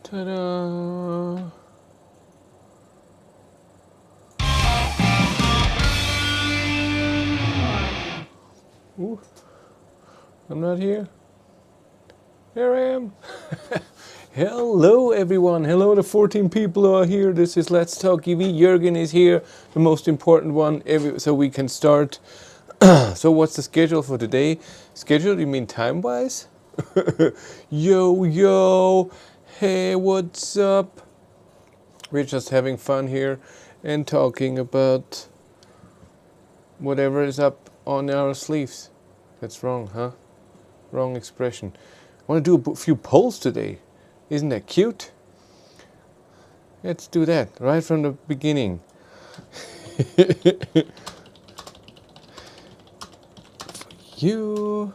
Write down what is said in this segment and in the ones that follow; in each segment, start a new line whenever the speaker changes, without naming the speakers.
Ta-da! Ooh, I'm not here. Here I am. Hello everyone. Hello the 14 people who are here. This is Let's Talk EV. Jürgen is here, the most important one, so we can start. So what's the schedule for today? Schedule, you mean time-wise? Yo, hey, what's up? We're just having fun here and talking about whatever is up on our sleeves. That's wrong, huh? Wrong expression. I want to do a few polls today. Isn't that cute? Let's do that right from the beginning. You.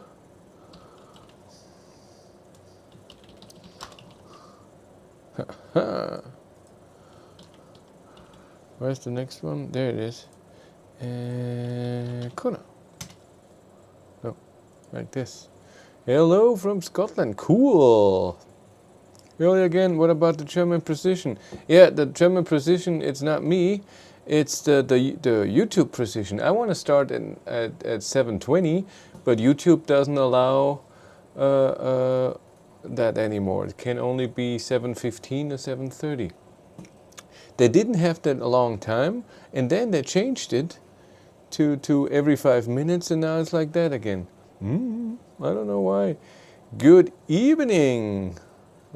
Where's the next one? There it is. Kona. No, like this. Hello from Scotland. Cool. Really again, what about the German precision? Yeah, the German precision, it's not me. It's the YouTube precision. I want to start at 720, but YouTube doesn't allow that anymore. It can only be 715 or 730. They didn't have that a long time, and then they changed it to every 5 minutes, and now it's like that again. I don't know why. Good evening.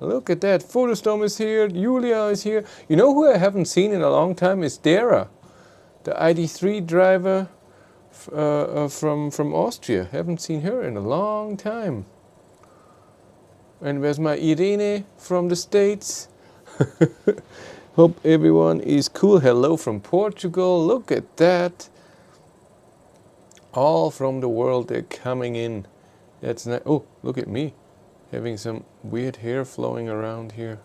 Look at that. Photostorm is here. Julia is here. You know who I haven't seen in a long time is Dara, the Id3 driver from Austria. Haven't seen her in a long time. And where's my Irene from the States? Hope everyone is cool. Hello from Portugal. Look at that. All from the world, they're coming in. That's nice. Oh, look at me. Having some weird hair flowing around here.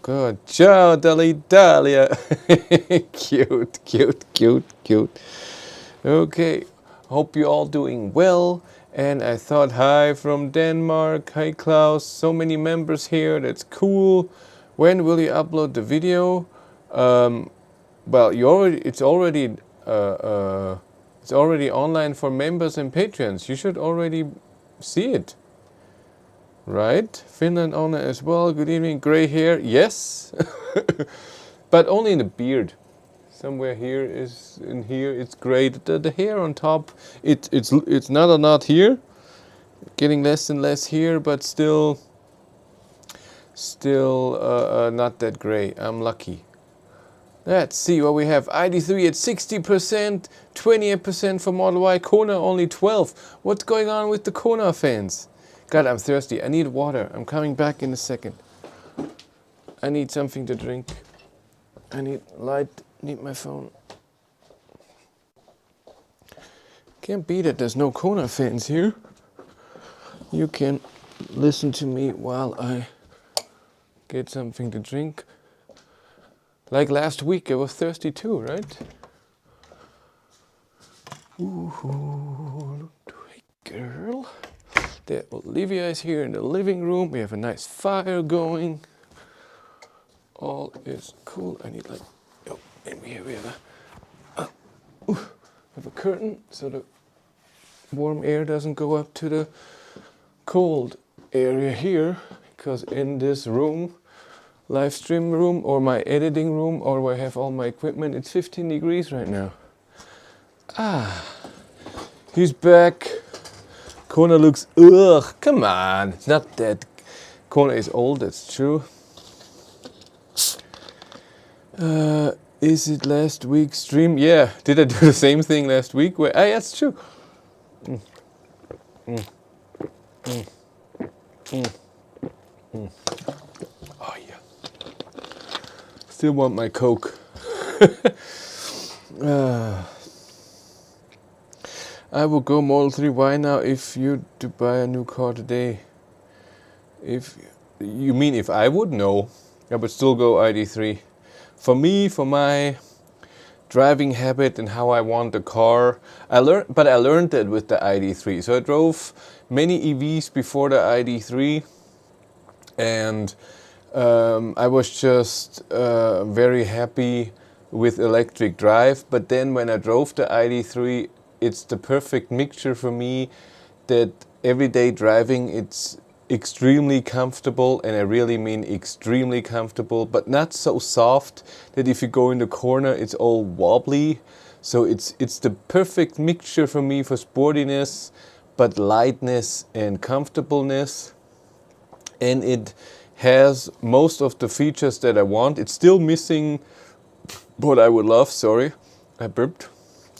Good. Ciao, Dalia. Cute. Okay. Hope you're all doing well. And I thought, hi from Denmark. Hi, Klaus. So many members here. That's cool. When will you upload the video? Well, it's already online for members and patrons. You should already see it. Right? Finland owner as well. Good evening. Gray hair. Yes. But only in the beard. Somewhere here is in here. It's gray. The hair on top. It's not here. Getting less and less here, but still not that gray. I'm lucky. Let's see what we have. Id3 at 60%, 28% for Model Y. Kona only 12. What's going on with the Kona fans? God, I'm thirsty. I need water. I'm coming back in a second. I need something to drink. I need light. Need my phone. Can't be that there's no Kona fans here. You can listen to me while I get something to drink. Like last week, I was thirsty too, right? Ooh, hey girl. There, Olivia is here in the living room. We have a nice fire going. All is cool. I need and here we have a curtain so the warm air doesn't go up to the cold area here. Because in this room, live stream room or my editing room or where I have all my equipment, it's 15 degrees right now. He's back. Kona looks, come on, it's not that. Kona is old, that's true. Is it last week's stream? Yeah, did I do the same thing last week? That's true. Oh yeah. Still want my Coke. I will go Model 3 Y now if you to buy a new car today. If you mean if I would? No. I would still go Id3. For me, for my driving habit and how I want the car, I learned that with the Id3. So I drove many EVs before the Id3 and I was just very happy with electric drive, but then when I drove the ID3, it's the perfect mixture for me that everyday driving, it's extremely comfortable, and I really mean extremely comfortable, but not so soft that if you go in the corner it's all wobbly. So it's the perfect mixture for me for sportiness, but lightness and comfortableness, and it has most of the features that I want. It's still missing what I would love, sorry, I burped.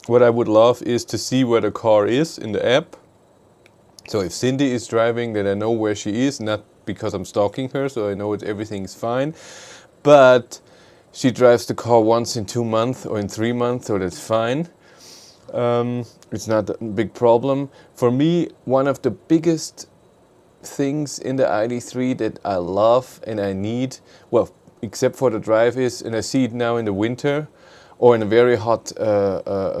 What I would love is to see where the car is in the app. So if Cindy is driving, then I know where she is, not because I'm stalking her, so I know everything's fine. But she drives the car once in 2 months or in 3 months, so that's fine. It's not a big problem. For me, one of the biggest things in the ID3 that I love and I need, well, except for the drive is, and I see it now in the winter or in a very hot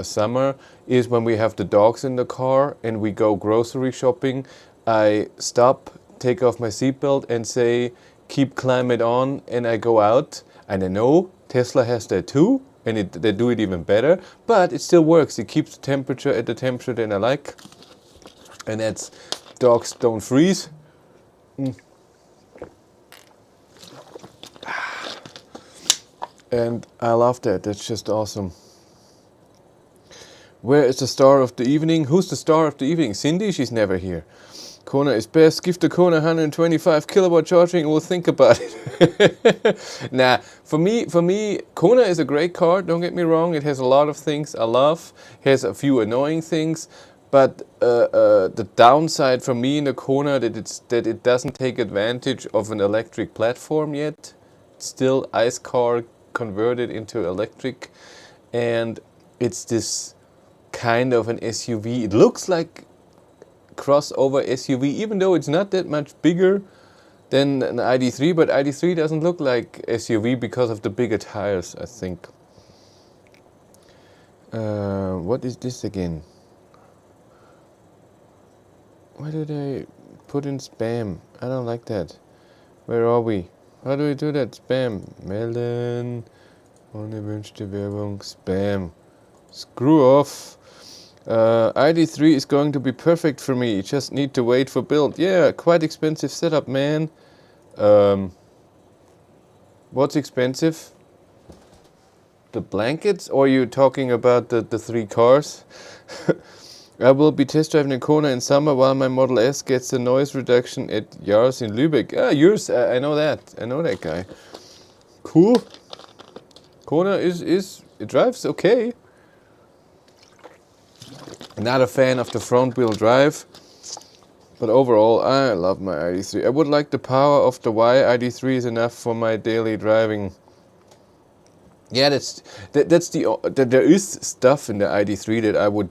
summer, is when we have the dogs in the car and we go grocery shopping, I stop, take off my seatbelt and say, keep climate on, and I go out. And I know Tesla has that too, and they do it even better, but it still works. It keeps the temperature at the temperature that I like, and that's dogs don't freeze. And I love that. That's just awesome. Where is the star of the evening? Who's the star of the evening? Cindy? She's never here. Kona is best. Give the Kona 125 kilowatt charging and we'll think about it. Nah, for me, Kona is a great car. Don't get me wrong. It has a lot of things I love. It has a few annoying things. But the downside for me in the Kona that it doesn't take advantage of an electric platform yet. It's still ICE car converted into electric, and it's this kind of an SUV. It looks like crossover SUV, even though it's not that much bigger than an ID3, but ID3 doesn't look like SUV because of the bigger tires, I think. What is this again? Why did I put in spam? I don't like that. Where are we? How do we do that? Spam. Melden. Unerwünschte Werbung. Spam. Screw off. ID3 is going to be perfect for me. Just need to wait for build. Yeah, quite expensive setup, man. What's expensive? The blankets? Or are you talking about the 3 cars? I will be test driving a Kona in summer while my Model S gets the noise reduction at Jars in Lübeck. Ah, yours, I know that. I know that guy. Cool. Kona it drives okay. Not a fan of the front wheel drive, but overall I love my ID3. I would like the power of the Y. ID3 is enough for my daily driving. Yeah, there is stuff in the ID3 that I would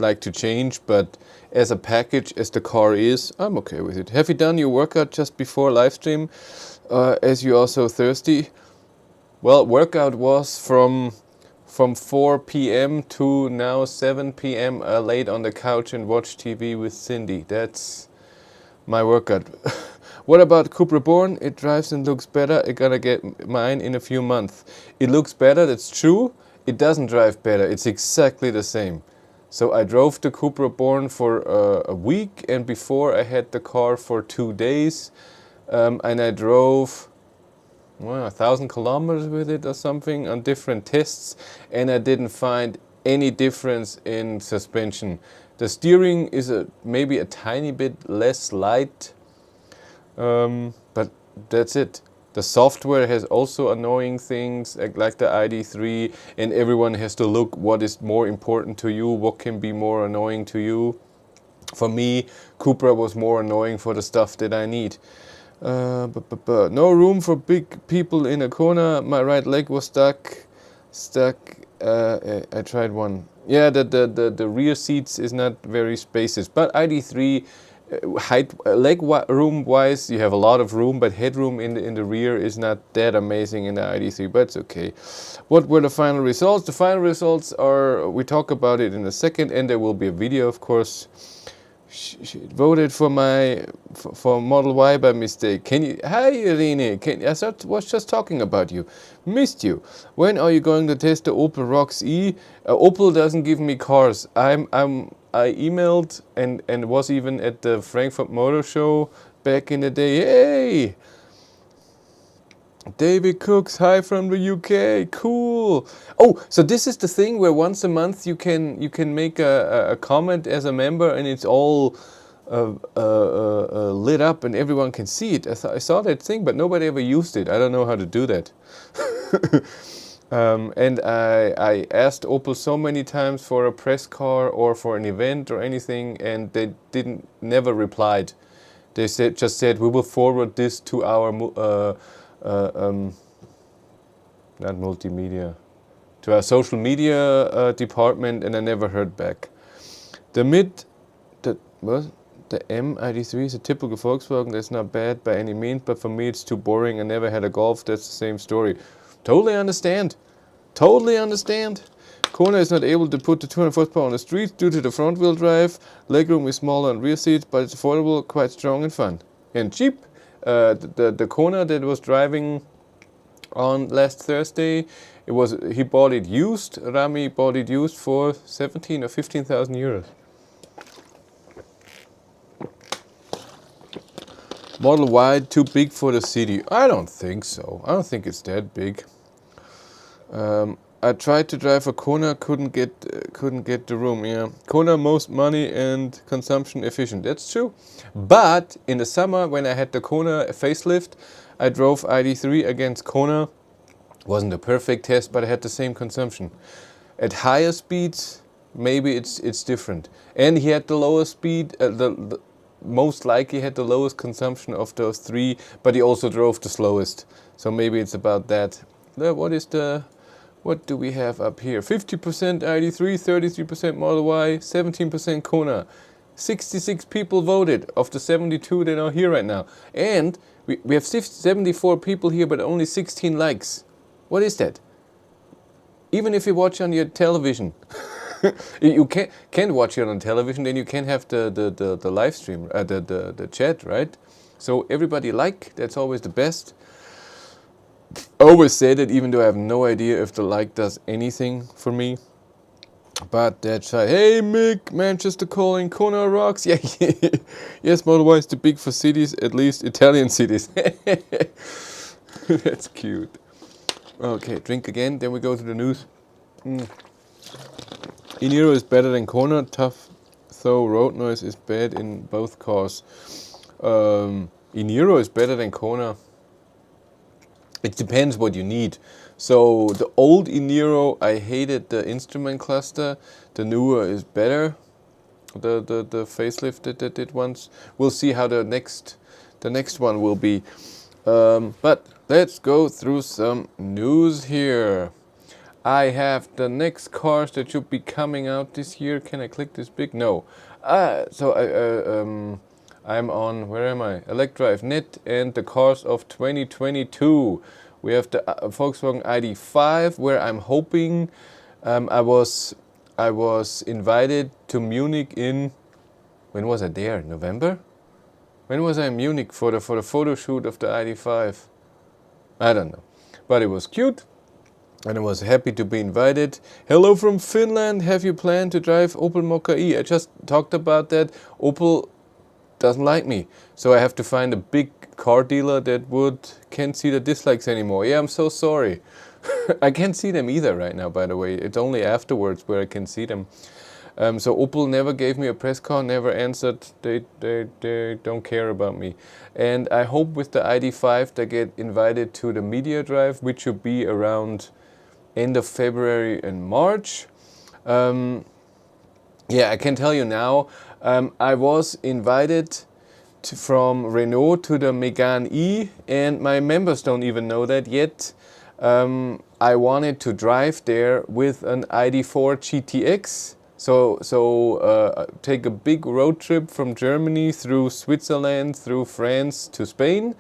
like to change, but as a package, as the car is, I'm okay with it. Have you done your workout just before live stream, as you're also thirsty? Well, workout was from 4 p.m. to now 7 p.m. I laid on the couch and watched TV with Cindy. That's my workout. What about Cupra Born? It drives and looks better. I'm gonna get mine in a few months. It looks better, that's true. It doesn't drive better. It's exactly the same. So I drove the Cupra Born for a week, and before I had the car for 2 days, and I drove 1,000 kilometers with it or something on different tests, and I didn't find any difference in suspension. The steering is maybe a tiny bit less light, but that's it. The software has also annoying things like the ID3, and everyone has to look what is more important to you, what can be more annoying to you. For me, Cupra was more annoying for the stuff that I need. No room for big people in a Kona. My right leg was stuck. I tried one. Yeah, the rear seats is not very spacious, but ID3 height leg room wise, you have a lot of room, but headroom in the rear is not that amazing in the ID3, but it's okay. What were the final results? The final results are, we talk about it in a second, and there will be a video, of course. voted for for Model Y by mistake. Can you? Hi, Irene. Was just talking about you. Missed you. When are you going to test the Opel Rocks E? Opel doesn't give me cars. I emailed and was even at the Frankfurt Motor Show back in the day. Hey, David Cooks, hi from the UK. Cool. Oh, so this is the thing where once a month you can make a comment as a member, and it's all lit up and everyone can see it. I saw that thing, but nobody ever used it. I don't know how to do that. And I asked Opel so many times for a press car or for an event or anything, and they never replied. They just said we will forward this to our not multimedia, to our social media department, and I never heard back. The Id3 is a typical Volkswagen. That's not bad by any means, but for me it's too boring. I never had a Golf. That's the same story. Totally understand. Totally understand. Kona is not able to put the 200 horsepower on the streets due to the front wheel drive. Legroom is smaller on rear seats, but it's affordable, quite strong and fun. And cheap. The Kona that was driving on last Thursday, he bought it used. Rami bought it used for 17 or 15,000 euros. Model Y too big for the city? I don't think so. I don't think it's that big. I tried to drive a Kona, couldn't get the room. Yeah, Kona most money and consumption efficient. That's true. But in the summer when I had the Kona facelift, I drove ID3 against Kona. Wasn't a perfect test, but I had the same consumption. At higher speeds, maybe it's different. And he had the lowest speed. The most likely had the lowest consumption of those three, but he also drove the slowest. So maybe it's about that. What do we have up here? 50% ID3, 33% Model Y, 17% Kona. 66 people voted of the 72 that are here right now. And we have 74 people here, but only 16 likes. What is that? Even if you watch on your television. You can't watch it on television, then you can't have the live stream, the chat, right? So everybody like, that's always the best. I always say that even though I have no idea if the like does anything for me. But that's right. Hey Mick, Manchester calling, Kona rocks. Yeah, yes, Model Y is too big for cities, at least Italian cities. That's cute. Okay, drink again, then we go to the news. E-Niro is better than Kona, tough though road noise is bad in both cars. E-Niro is better than Kona. It depends what you need. So the old E-Niro, I hated the instrument cluster. The newer is better. The facelift that they did once. We'll see how the next one will be. But let's go through some news here. I have the next cars that should be coming out this year. Can I click this big? No. I'm on, where am I? ElecDrive.net and the cars of 2022. We have the Volkswagen ID5, where I'm hoping, I was invited to Munich in, when was I there? November? When was I in Munich for the photo shoot of the ID5? I don't know, but it was cute. And I was happy to be invited. Hello from Finland. Have you planned to drive Opel mach-e? I just talked about that. Opel doesn't like me, so I have to find a big car dealer that can't see the dislikes anymore. Yeah, I'm so sorry. I can't see them either right now, by the way. It's only afterwards where I can see them. So Opel never gave me a press car, never answered. They don't care about me. And I hope with the ID5 they get invited to the media drive, which should be around end of February and March. Yeah, I can tell you now, I was invited from Renault to the Megane E, and my members don't even know that yet. I wanted to drive there with an ID4 GTX. So take a big road trip from Germany through Switzerland, through France to Spain.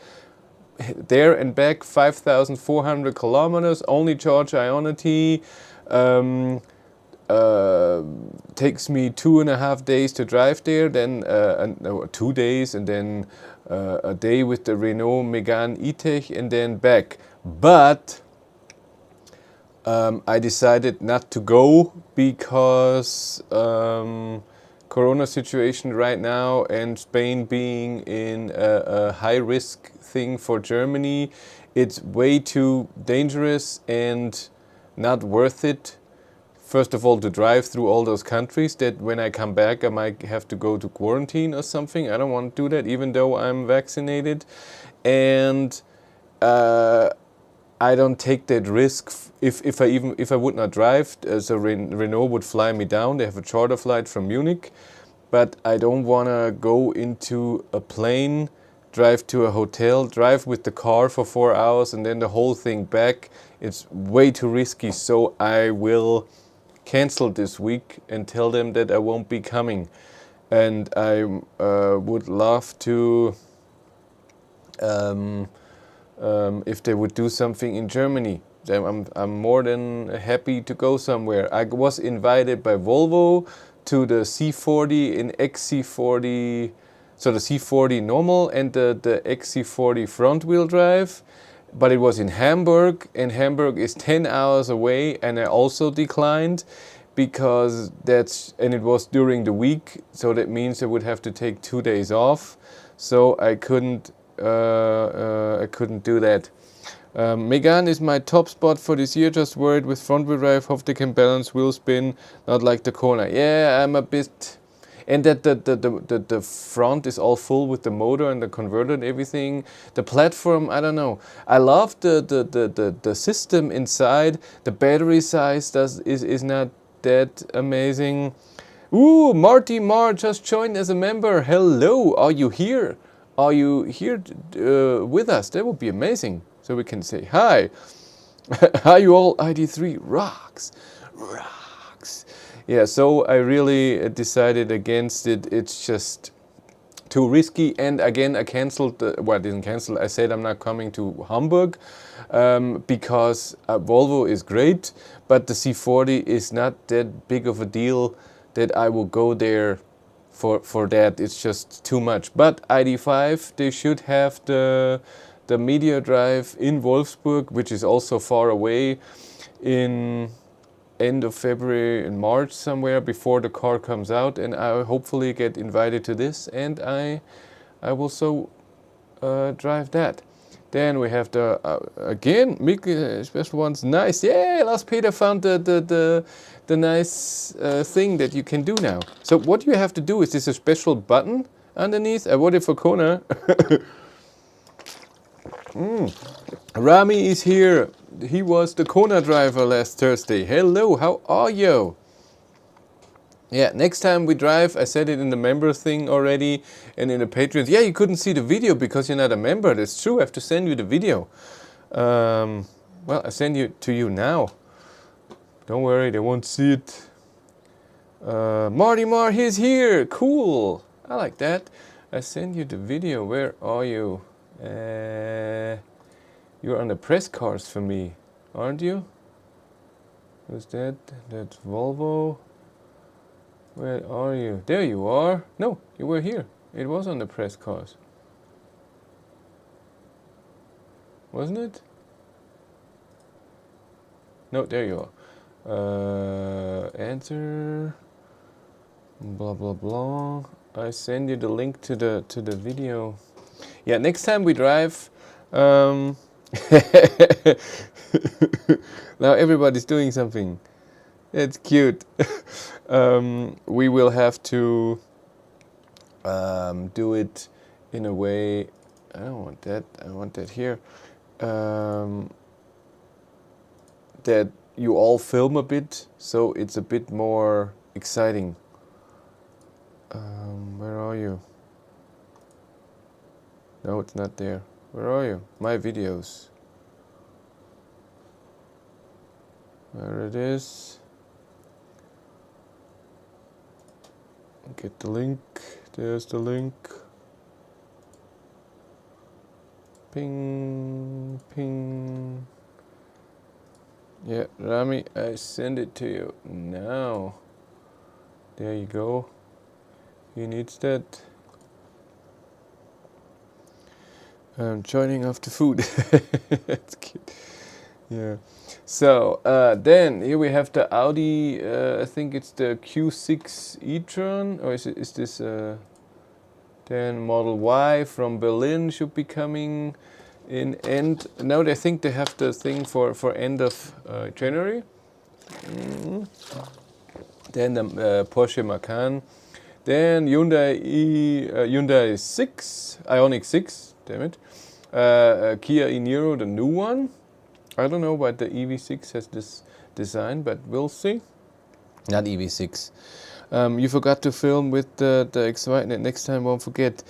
There and back 5,400 kilometers, only charge Ionity, takes me 2.5 days to drive there, then 2 days, and then a day with the Renault Megane E-Tech, and then back. But I decided not to go because Corona situation right now, and Spain being in a high risk thing for Germany, it's way too dangerous and not worth it. First of all, to drive through all those countries that when I come back I might have to go to quarantine or something. I don't want to do that even though I'm vaccinated. And I don't take that risk if I would not drive. So Renault would fly me down. They have a charter flight from Munich, but I don't want to go into a plane, drive to a hotel, drive with the car for 4 hours, and then the whole thing back. It's way too risky. So I will cancel this week and tell them that I won't be coming. And I would love to. If they would do something in Germany, then I'm more than happy to go somewhere. I was invited by Volvo to the C40 in XC40, so the C40 normal and the XC40 front wheel drive, but it was in Hamburg, and Hamburg is 10 hours away, and I also declined because it was during the week, so that means I would have to take 2 days off, so I couldn't do that. Megane is my top spot for this year. Just worried with front wheel drive. Hope they can balance wheel spin, not like the Kona. Yeah, I'm a bit. And that the front is all full with the motor and the converter and everything. The platform, I don't know. I love the system inside. The battery size is not that amazing. Ooh, Marty Mar just joined as a member. Hello, are you here? Are you here with us? That would be amazing. So we can say hi. Hi, you all. Id3 rocks. Yeah, so I really decided against it. It's just too risky. And again, I canceled. I didn't cancel. I said I'm not coming to Hamburg because Volvo is great, but the C40 is not that big of a deal that I will go there for that. It's just too much. But ID5, they should have the media drive in Wolfsburg, which is also far away, in end of February, in March somewhere, before the car comes out, and I hopefully get invited to this, and I will so drive that. Then we have the again Mickey special ones. Nice, yeah. Lars Peter found the nice thing that you can do now. So what you have to do is this a special button underneath. I voted for Kona. Rami is here. He was the Kona driver last Thursday. Hello, how are you? Yeah, next time we drive, I said it in the member thing already, and in the Patreons. Yeah, you couldn't see the video because you're not a member. That's true. I have to send you the video. Well, I send it to you now. Don't worry, they won't see it. Marty Mar, he's here. Cool. I like that. I send you the video. Where are you? You're on the press cars for me, aren't you? Who's that? That's Volvo. Where are you? There you are. No, you were here. It was on the press cars. Wasn't it? No, there you are. Answer. Blah blah blah. I send you the link to the video. Yeah, next time we drive. Now everybody's doing something. It's cute. We will have to do it in a way. I don't want that. I want that here. That you all film a bit, so it's a bit more exciting. Where are you? No, it's not there. Where are you? My videos. There it is. Get the link. There's the link. Ping, ping. Yeah, Rami, I send it to you now. There you go. He needs that. I'm joining off the food. That's cute. Yeah. So then here we have the Audi. I think it's the Q6 e-tron, or is this? Then Model Y from Berlin should be coming in end. Now they think they have the thing for end of January. Then the Porsche Macan. Then Hyundai 6, Ioniq 6, damn it. Kia e-Niro, the new one. I don't know why the EV6 has this design, but we'll see. Not EV6. You forgot to film with the X-Y. Next time, won't forget.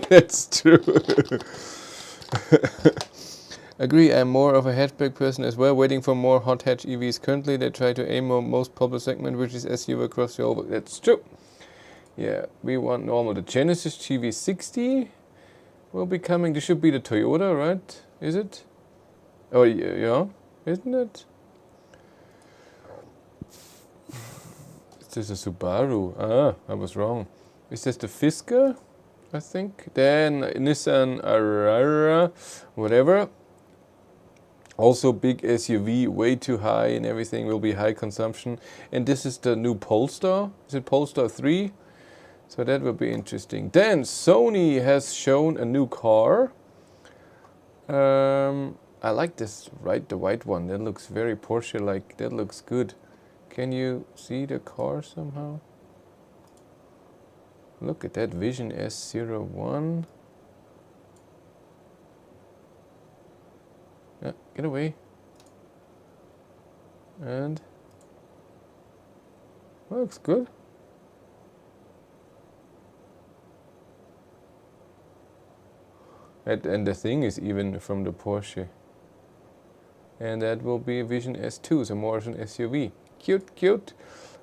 That's true. Agree, I'm more of a hatchback person as well, waiting for more hot hatch EVs. Currently, they try to aim on most popular segment, which is SUV across the whole. That's true. Yeah, we want normal. The Genesis GV60 will be coming. This should be the Toyota, right? Is it? Oh, yeah, isn't it? Is this a Subaru? Ah, I was wrong. Is this the Fisker? I think. Then Nissan Arara, whatever. Also big SUV, way too high and everything, will be high consumption. And this is the new Polestar. Is it Polestar 3? So that will be interesting. Then Sony has shown a new car. I like this, right? The white one. That looks very Porsche-like. That looks good. Can you see the car somehow? Look at that Vision S01. Yeah, get away. And looks good. And the thing is even from the Porsche. And that will be Vision S2, so more of an SUV. Cute, cute.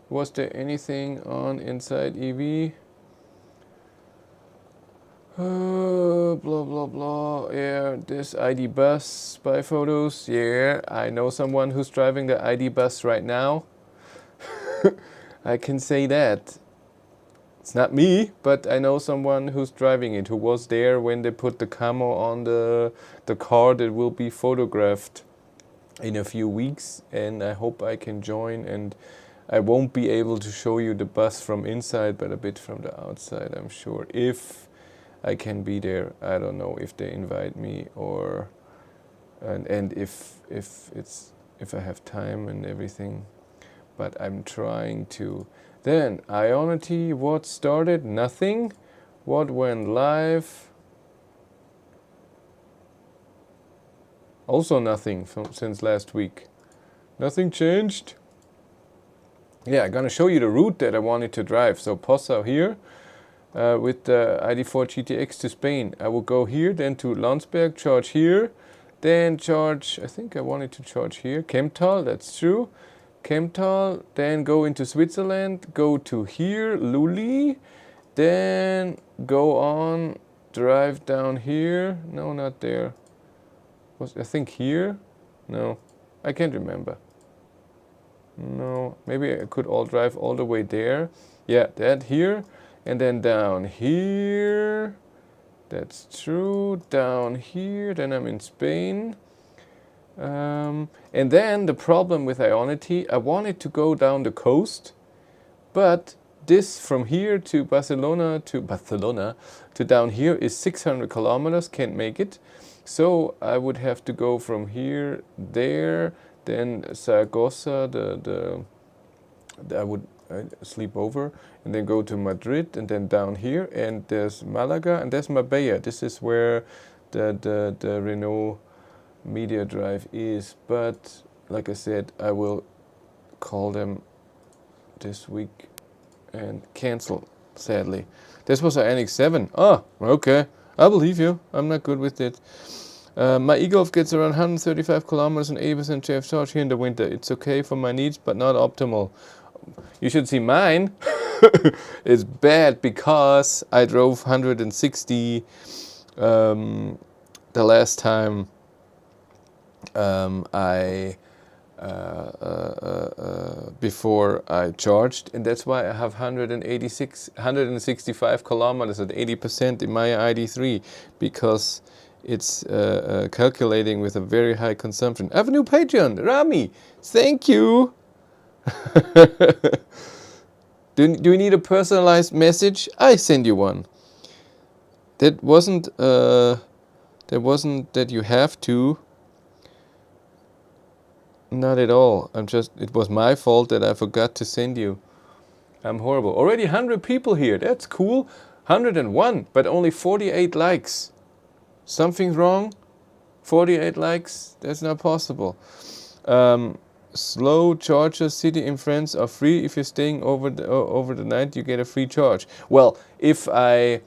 Was there anything on inside EV? Blah, blah, blah. Yeah, this ID bus spy photos. Yeah, I know someone who's driving the ID bus right now. I can say that. It's not me, but I know someone who's driving it, who was there when they put the camo on the car that will be photographed in a few weeks, and I hope I can join. And I won't be able to show you the bus from inside, but a bit from the outside, I'm sure. If I can be there, I don't know if they invite me or and if I have time and everything, but I'm trying to. Then Ionity, what started? Nothing. What went live? Also nothing since last week. Nothing changed. Yeah, I'm gonna show you the route that I wanted to drive. So Passau here with the ID4 GTX to Spain. I will go here, then to Landsberg, charge here, then charge, I think I wanted to charge here, Kemptal, that's true. Kemptal, then go into Switzerland, go to here, Luli, then go on, drive down here. No, not there. Was I think here? No, I can't remember. No, maybe I could drive all the way there. Yeah, that here, and then down here. That's true. Down here, then I'm in Spain. And then the problem with Ionity, I wanted to go down the coast, but this from here to Barcelona to down here is 600 kilometers, can't make it. So I would have to go from here, there, then Zaragoza, I would sleep over, and then go to Madrid, and then down here, and there's Malaga, and there's Marbella. This is where the Renault Media Drive is, but like I said, I will call them this week and cancel, sadly. This was an NX 7. Oh, okay. I believe you. I'm not good with it. My e-Golf gets around 135 kilometers and 80% JF charge here in the winter. It's okay for my needs, but not optimal. You should see mine. It's bad because I drove 160 the last time I before I charged, and that's why I have 165 kilometers at 80% in my ID3, because it's calculating with a very high consumption. I have a new Patreon, Rami. Thank you. Do you need a personalized message? I send you one. That wasn't that you have to. Not at all. It was my fault that I forgot to send you. I'm horrible. Already 100 people here. That's cool. 101, but only 48 likes. Something's wrong? 48 likes? That's not possible. Slow charger city in France are free. If you're staying over the night, you get a free charge. Well, if I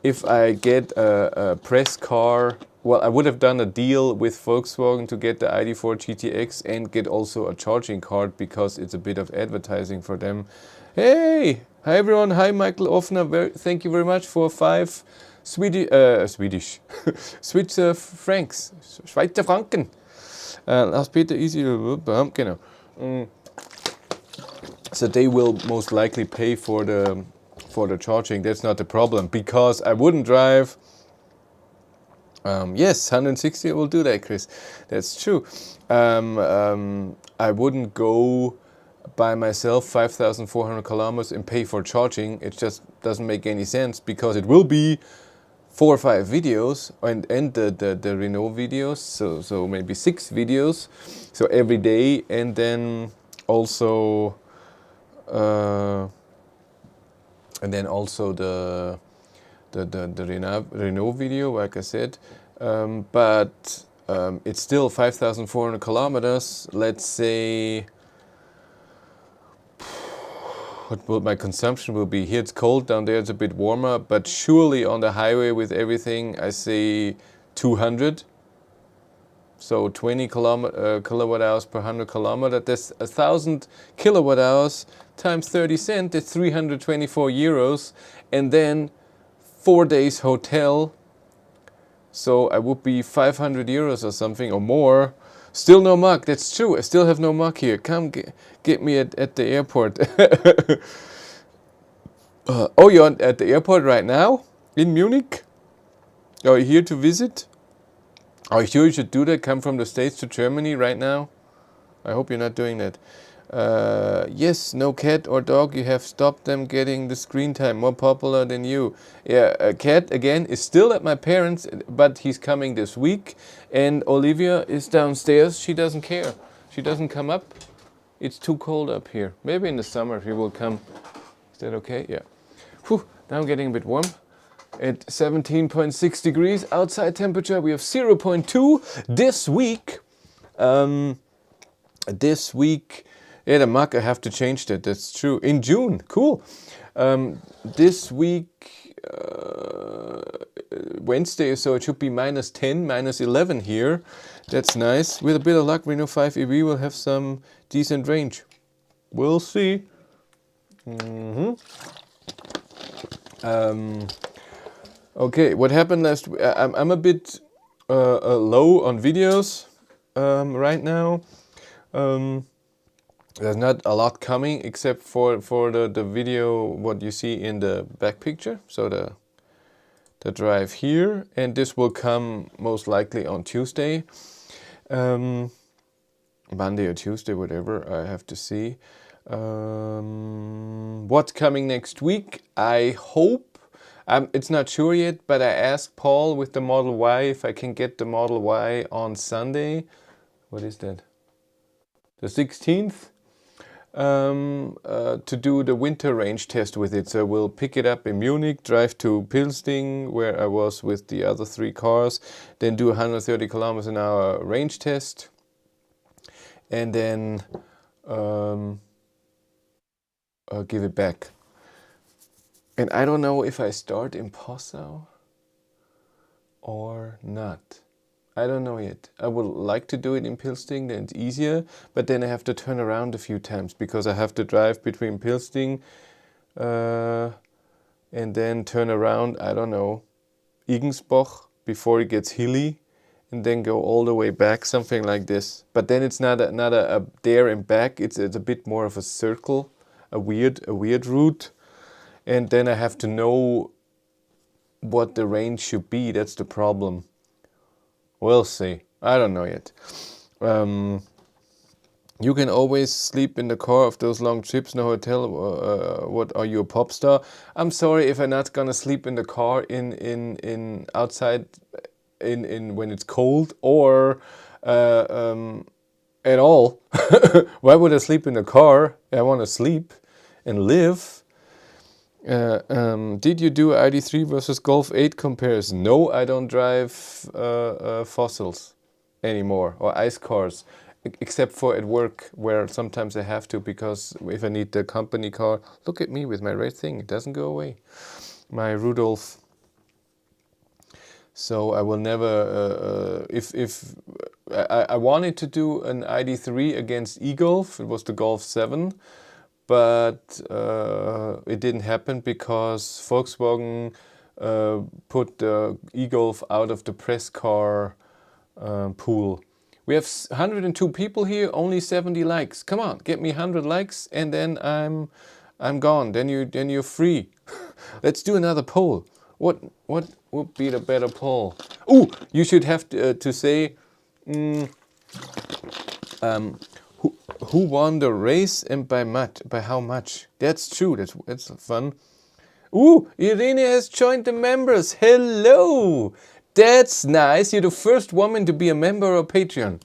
get a press car, well, I would have done a deal with Volkswagen to get the ID4 GTX and get also a charging card, because it's a bit of advertising for them. Hey, hi everyone. Hi Michael Offner. Thank you very much for 5 Swedish Schweizer francs. Schweizer Franken. Last Peter easy. Genau. So they will most likely pay for the charging. That's not the problem, because I wouldn't drive. Yes, 160 will do that, Chris. That's true. I wouldn't go by myself 5,400 kilometers and pay for charging. It just doesn't make any sense, because it will be 4 or 5 videos and the Renault videos. So maybe 6 videos. So every day, and then also the Renault video, like I said, but it's still 5,400 kilometers. Let's say, what will my consumption will be? Here it's cold, down there it's a bit warmer, but surely on the highway with everything, I say 200. So 20 kilowatt hours per 100 kilometers. That's 1,000 kilowatt hours times 30 cents. That's 324 euros. And then 4 days hotel. So I would be 500 euros or something or more. Still no mach. That's true. I still have no mach here. Come get me at the airport. Oh, you're at the airport right now? In Munich? Are you here to visit? Are you sure you should do that? Come from the States to Germany right now? I hope you're not doing that. Yes, no cat or dog. You have stopped them getting the screen time. More popular than you. Yeah, a cat, again, is still at my parents', but he's coming this week. And Olivia is downstairs. She doesn't care. She doesn't come up. It's too cold up here. Maybe in the summer she will come. Is that okay? Yeah. Whew, now I'm getting a bit warm. At 17.6 degrees outside temperature. We have 0.2 this week. Yeah, the mach, I have to change that. That's true. In June, cool. This week, Wednesday, so it should be -10, -11 here. That's nice. With a bit of luck, Renault 5 EV will have some decent range. We'll see. Okay, what happened last week? I'm a bit low on videos right now. There's not a lot coming except for the video what you see in the back picture. So the drive here, and this will come most likely on Tuesday, Monday or Tuesday, whatever. I have to see. What's coming next week? I hope. It's not sure yet, but I asked Paul with the Model Y if I can get the Model Y on Sunday. What is that? The 16th? To do the winter range test with it. So we'll pick it up in Munich, drive to Pilsting, where I was with the other 3 cars, then do 130 kilometers an hour range test, and then give it back. And I don't know if I start in Passau or not. I don't know yet. I would like to do it in Pilsting, then it's easier, but then I have to turn around a few times because I have to drive between Pilsting and then turn around, I don't know, Igensbach before it gets hilly, and then go all the way back, something like this. But then it's not a there and back. It's a bit more of a circle, a weird route, and then I have to know what the range should be. That's the problem. We'll see. I don't know yet. You can always sleep in the car of those long trips, no hotel. What are you, a pop star? I'm sorry if I'm not gonna sleep in the car in outside in when it's cold or at all. Why would I sleep in the car? I want to sleep and live. Did you do ID3 versus Golf 8 comparison? No, I don't drive fossils anymore or ice cars. Except for at work, where sometimes I have to, because if I need the company car, look at me with my red thing, it doesn't go away. My Rudolph. So I will never, if I wanted to do an ID3 against e-Golf, it was the Golf 7, but it didn't happen because Volkswagen put the e-Golf out of the press car pool. We have 102 people here, only 70 likes. Come on, get me 100 likes, and then I'm gone. Then you're free. Let's do another poll. What would be the better poll? Ooh, you should have to say who won the race and by how much. That's true. That's fun. Ooh, Irene has joined the members. Hello. That's nice. You're the first woman to be a member of Patreon.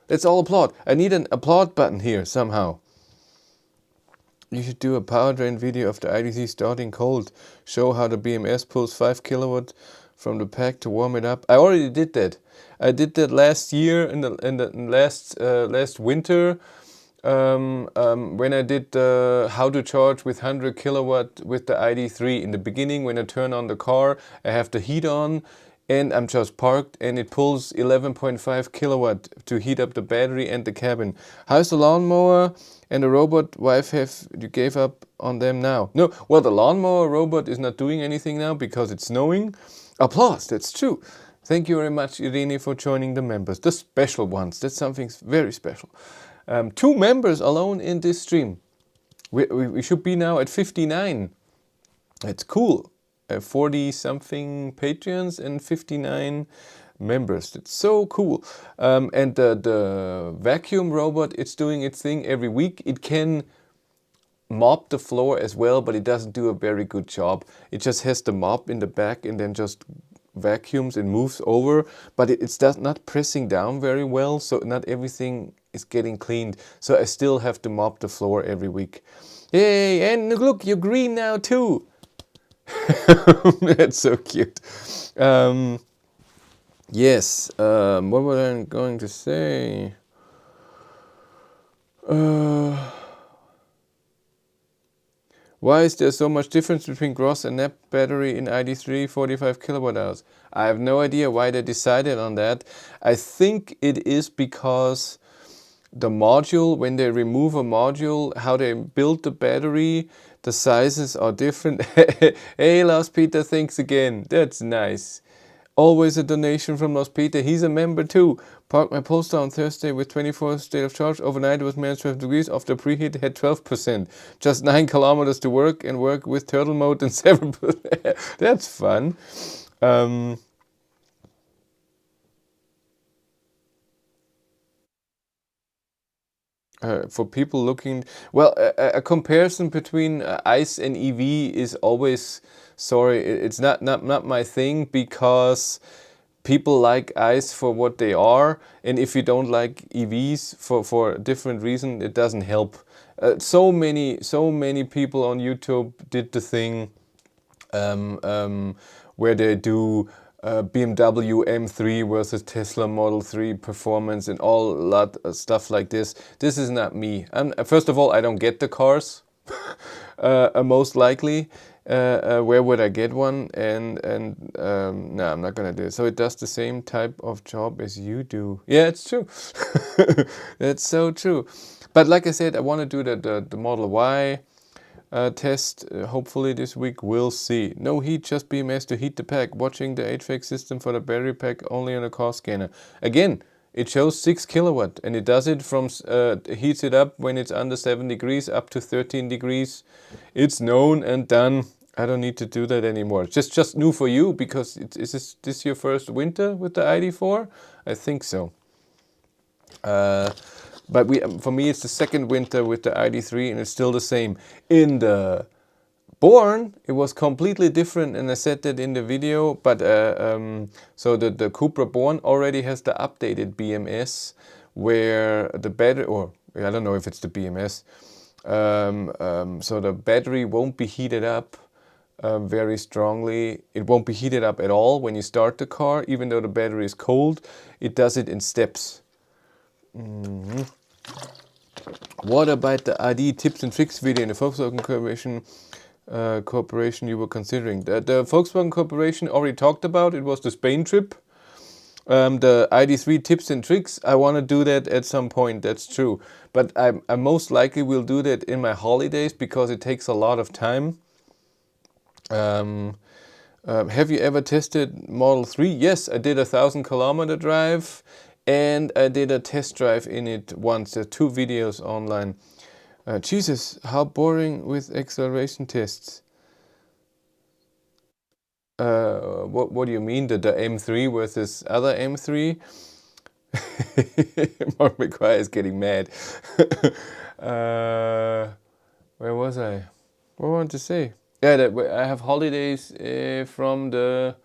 Let's all applaud. I need an applaud button here somehow. You should do a power drain video of the Id3 starting cold. Show how the BMS pulls 5 kilowatt from the pack to warm it up. I already did that. I did that last year in the last winter when I did how to charge with 100 kilowatt with the Id3. In the beginning, when I turn on the car, I have the heat on. And I'm just parked and it pulls 11.5 kilowatt to heat up the battery and the cabin. How's the lawnmower and the robot wife you gave up on them now? No, well, the lawnmower robot is not doing anything now because it's snowing. Applause, that's true. Thank you very much, Irene, for joining the members. The special ones, that's something very special. 2 members alone in this stream. We should be now at 59. It's cool. 40-something Patreons and 59 members. That's so cool. And the vacuum robot, it's doing its thing every week. It can mop the floor as well, but it doesn't do a very good job. It just has the mop in the back and then just vacuums and moves over, but it's not pressing down very well, so not everything is getting cleaned. So I still have to mop the floor every week. Yay, and look, you're green now too. That's so cute. Yes, what was I going to say? Why is there so much difference between gross and net battery in Id3 45 kilowatt hours? I have no idea why they decided on that. I think it is because the module, when they remove a module, how they build the battery, the sizes are different. Hey, Lars Peter, thanks again. That's nice. Always a donation from Lars Peter. He's a member too. Parked my Polestar on Thursday with 24 state of charge. Overnight it was minus 12 degrees. After preheat had 12%. Just 9 kilometers to work and work with turtle mode and 7%. That's fun. For people looking, well, a comparison between ICE and EV is always, sorry, it's not my thing, because people like ICE for what they are, and if you don't like EVs for a different reason, it doesn't help. So many people on YouTube did the thing where they do BMW M3 versus Tesla Model 3 performance and all lot of stuff like this. This is not me. First of all, I don't get the cars, most likely. Where would I get one? And no, I'm not gonna do it. So it does the same type of job as you do. Yeah, it's true. That's so true. But like I said, I want to do the Model Y. test hopefully this week. We'll see. No heat, just BMS to heat the pack. Watching the HVAC system for the battery pack only on a car scanner. Again, it shows 6 kilowatt and it does it from heats it up when it's under 7 degrees up to 13 degrees. It's known and done. I don't need to do that anymore. Just new for you, because is this your first winter with the ID4? I think so. But for me, it's the second winter with the ID3, and it's still the same. In the Born, it was completely different, and I said that in the video. But so the Cupra Born already has the updated BMS, where the battery, or I don't know if it's the BMS, so the battery won't be heated up very strongly. It won't be heated up at all when you start the car, even though the battery is cold. It does it in steps. What about the ID tips and tricks video in the Volkswagen Corporation you were considering? The Volkswagen Corporation already talked about. It was the Spain trip. The ID3 tips and tricks, I want to do that at some point, that's true. But I most likely will do that in my holidays, because it takes a lot of time. Have you ever tested Model 3? Yes, I did a 1,000-kilometer drive, and I did a test drive in it once. There are 2 videos online. Jesus, how boring with acceleration tests. What do you mean? The M3 versus other M3? Mark McGuire is getting mad. Where was I? What I want to say? Yeah, I have holidays from the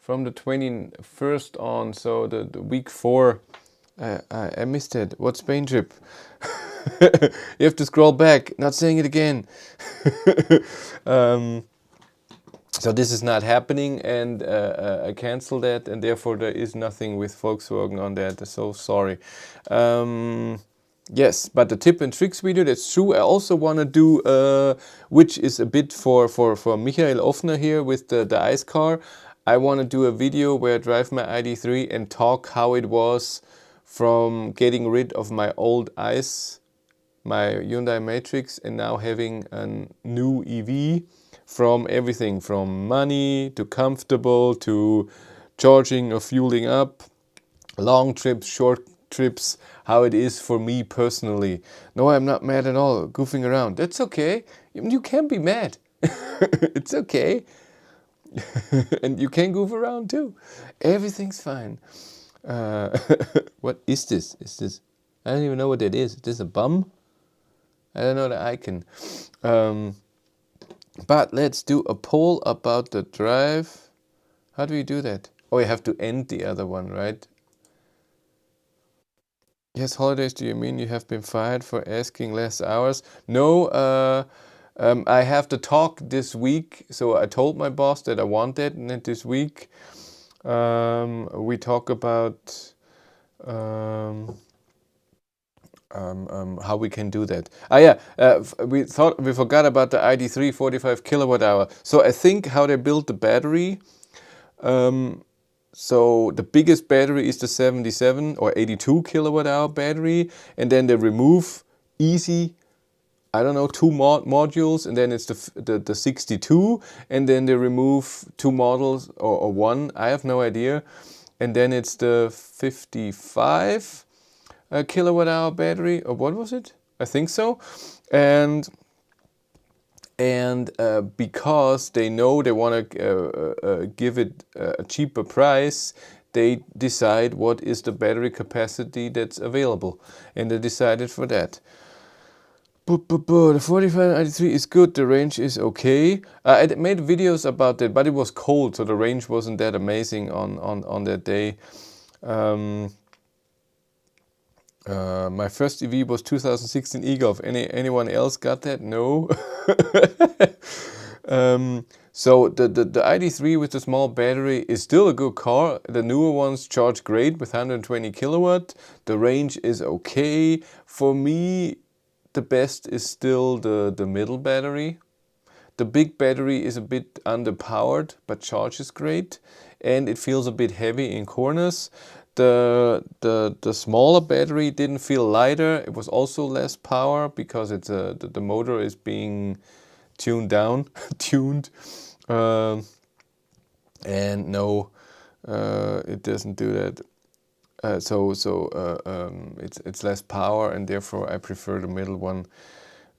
21st on, so the week 4. I missed it. What Spain trip? You have to scroll back. Not saying it again. So this is not happening, and I canceled that, and therefore there is nothing with Volkswagen on that. So sorry. Yes, but the tip and tricks video, that's true. I also want to do, which is a bit for Michael Offner here with the ICE car. I want to do a video where I drive my ID3 and talk how it was from getting rid of my old ICE, my Hyundai Matrix, and now having a new EV. From everything from money to comfortable to charging or fueling up, long trips, short trips, how it is for me personally. No, I'm not mad at all, goofing around. That's okay. You can be mad. It's okay. And you can goof around too. Everything's fine. What is this? I don't even know what that is. Is this a bum? I don't know the icon. But let's do a poll about the drive. How do we do that? Oh, you have to end the other one, right? Yes, holidays, do you mean you have been fired for asking less hours? No, I have to talk this week. So I told my boss that I want that, and this week we talk about how we can do that. We forgot about the ID3 45 kilowatt hour. So I think how they built the battery. So the biggest battery is the 77 or 82 kilowatt hour battery, and then they remove easy, I don't know, 2 modules, and then it's the 62, and then they remove 2 models or 1, I have no idea, and then it's the 55 kilowatt hour battery, or what was it? I think so. And because they know they want to give it a cheaper price, they decide what is the battery capacity that's available, and they decided for that. The 45 ID3 is good, the range is okay. I made videos about that, but it was cold, so the range wasn't that amazing on that day. My first EV was 2016 e-Golf. Anyone else got that? No. So the ID3 with the small battery is still a good car. The newer ones charge great with 120 kilowatt. The range is okay. For me, the best is still the middle battery. The big battery is a bit underpowered, but charges great, and it feels a bit heavy in corners. The smaller battery didn't feel lighter. It was also less power because it's the motor is being tuned down, tuned, and no, it doesn't do that. It's less power, and therefore I prefer the middle one.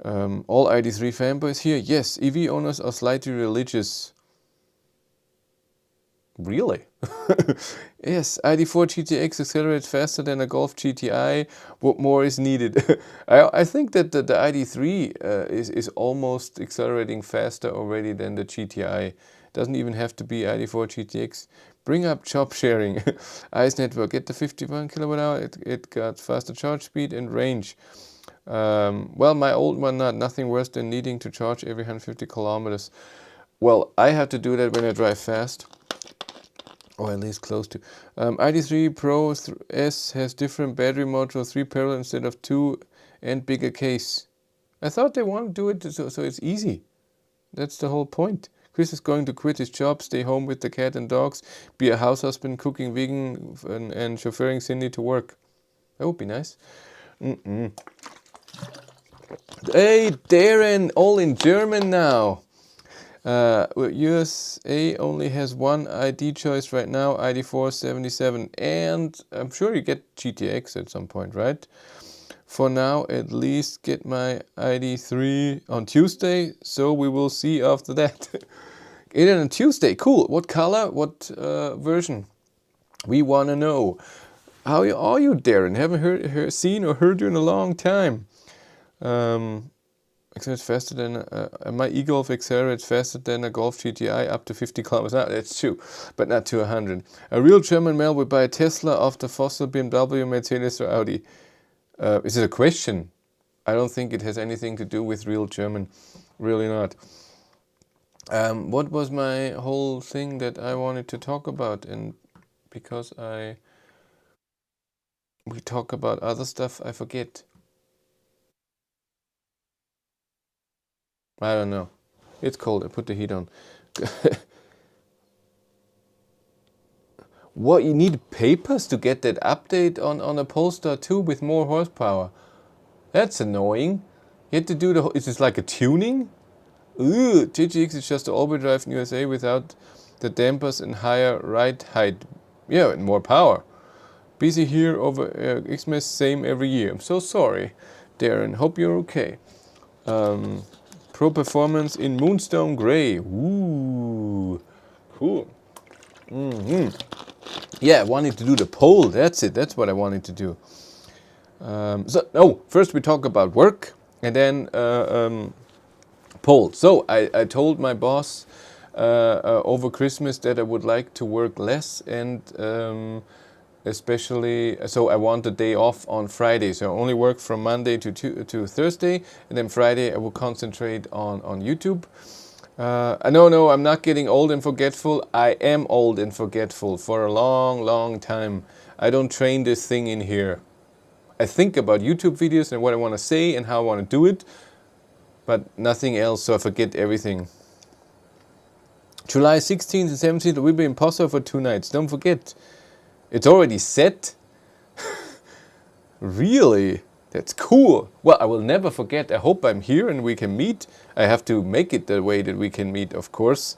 All ID3 fanboys here. Yes, EV owners are slightly religious. Really? Yes, ID4 GTX accelerates faster than a Golf GTI. What more is needed? I think that the ID3 is almost accelerating faster already than the GTI. Doesn't even have to be ID4 GTX. Bring up job sharing. ICE network, get the 51 kilowatt hour. It got faster charge speed and range. Well, my old one, nothing worse than needing to charge every 150 kilometers. Well, I have to do that when I drive fast. Or at least close to. ID3 Pro S has different battery module, 3 parallel instead of 2, and bigger case. I thought they want to do it so it's easy. That's the whole point. Chris is going to quit his job, stay home with the cat and dogs, be a house husband, cooking vegan, and chauffeuring Cindy to work. That would be nice. Hey, Darren, all in German now. USA only has one ID choice right now, ID4 77, and I'm sure you get GTX at some point, right? For now, at least get my ID3 on Tuesday, so we will see after that. Get it on Tuesday, cool. What color, what version? We want to know. How are you, Darren? Haven't seen or heard you in a long time. Accelerates faster than my e-Golf accelerates faster than a Golf GTI up to 50 kilometers. No, that's true, but not to 100. A real German male would buy a Tesla after fossil BMW, Mercedes, or Audi. Is it a question? I don't think it has anything to do with real German. Really not. What was my whole thing that I wanted to talk about? And because we talk about other stuff, I forget. I don't know. It's cold. I put the heat on. What, you need papers to get that update on a Polestar 2 with more horsepower? That's annoying. You have to do the whole... Is this like a tuning? Ooh, GGX is just the all-wheel drive in USA without the dampers and higher ride height. Yeah, and more power. Busy here over Xmas, same every year. I'm so sorry, Darren. Hope you're okay. Pro performance in Moonstone Grey. Ooh, cool. Yeah, I wanted to do the poll. That's it. That's what I wanted to do. First we talk about work, and then poll. So I told my boss over Christmas that I would like to work less, and especially, so I want a day off on Friday. So I only work from Monday to Thursday, and then Friday I will concentrate on YouTube. No, I'm not getting old and forgetful. I am old and forgetful for a long, long time. I don't train this thing in here. I think about YouTube videos and what I want to say and how I want to do it, but nothing else, so I forget everything. July 16th and 17th will be in Poso for 2 nights. Don't forget. It's already set? Really? That's cool. Well, I will never forget. I hope I'm here and we can meet. I have to make it the way that we can meet, of course.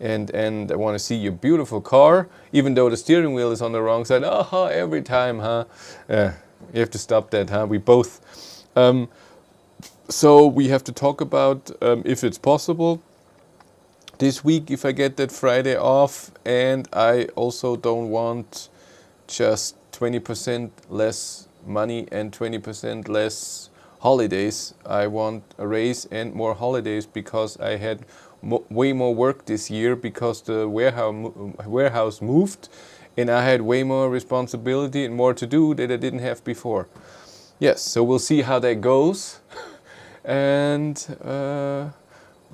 And I want to see your beautiful car, even though the steering wheel is on the wrong side. Oh, every time, huh? You have to stop that, huh? We both. So we have to talk about if it's possible this week, if I get that Friday off. And I also don't want just 20% less money and 20% less holidays. I want a raise and more holidays because I had way more work this year because the warehouse moved, and I had way more responsibility and more to do that I didn't have before. Yes, so we'll see how that goes and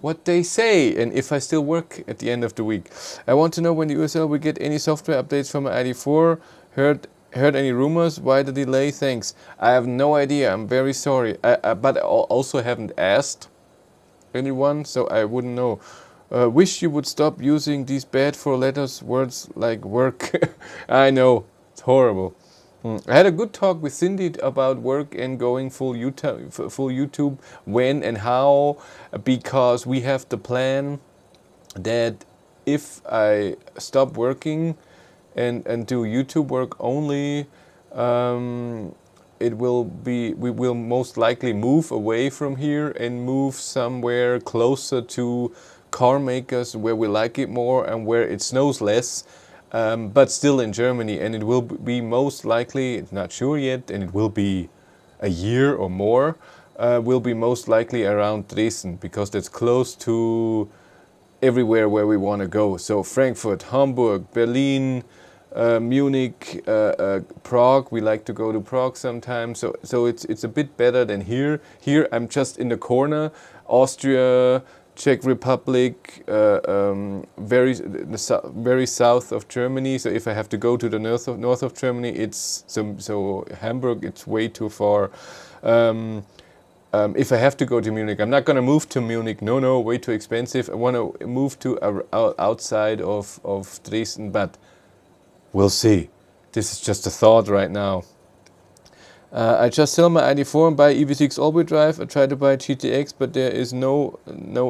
what they say, and if I still work at the end of the week. I want to know when the USL will get any software updates from ID4. Heard any rumors? Why the delay? Thanks. I have no idea. I'm very sorry. But I also haven't asked anyone, so I wouldn't know. Wish you would stop using these bad 4 letters words like work. I know. It's horrible. I had a good talk with Cindy about work and going full YouTube when and how, because we have the plan that if I stop working and do YouTube work only, it will be, we will most likely move away from here and move somewhere closer to car makers where we like it more and where it snows less. But still in Germany, and it will be most likely, it's not sure yet, and it will be a year or more, will be most likely around Dresden, because that's close to everywhere where we want to go. So Frankfurt, Hamburg, Berlin, Munich, Prague. We like to go to Prague sometimes. So it's a bit better than here. Here I'm just in the corner, Austria, Czech Republic, very south of Germany. So if I have to go to the north of Germany, it's so Hamburg. It's way too far. If I have to go to Munich, I'm not going to move to Munich. No, way too expensive. I want to move to outside of Dresden, but we'll see. This is just a thought right now. I just sell my ID4 and buy EV6 all-wheel drive. I tried to buy GTX, but there is no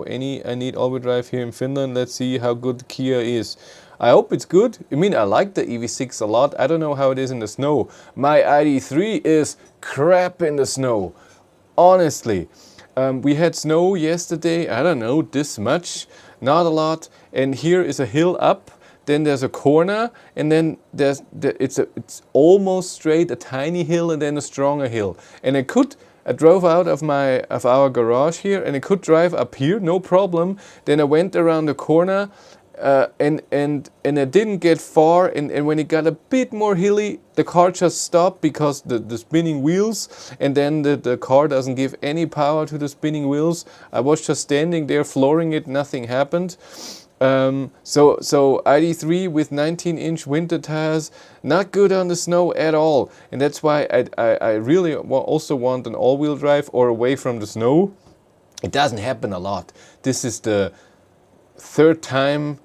any. I need all-wheel drive here in Finland. Let's see how good Kia is. I hope it's good. I mean, I like the EV6 a lot. I don't know how it is in the snow. My ID3 is crap in the snow. Honestly. We had snow yesterday. I don't know, this much. Not a lot. And here is a hill up. Then there's a corner, and then it's almost straight, a tiny hill, and then a stronger hill. And I drove out of our garage here, and I could drive up here, no problem. Then I went around the corner, and I didn't get far. And when it got a bit more hilly, the car just stopped because the spinning wheels, and then the car doesn't give any power to the spinning wheels. I was just standing there, flooring it. Nothing happened. So ID3 with 19-inch winter tires, not good on the snow at all, and that's why I really also want an all-wheel drive or away from the snow. It doesn't happen a lot. This is the third time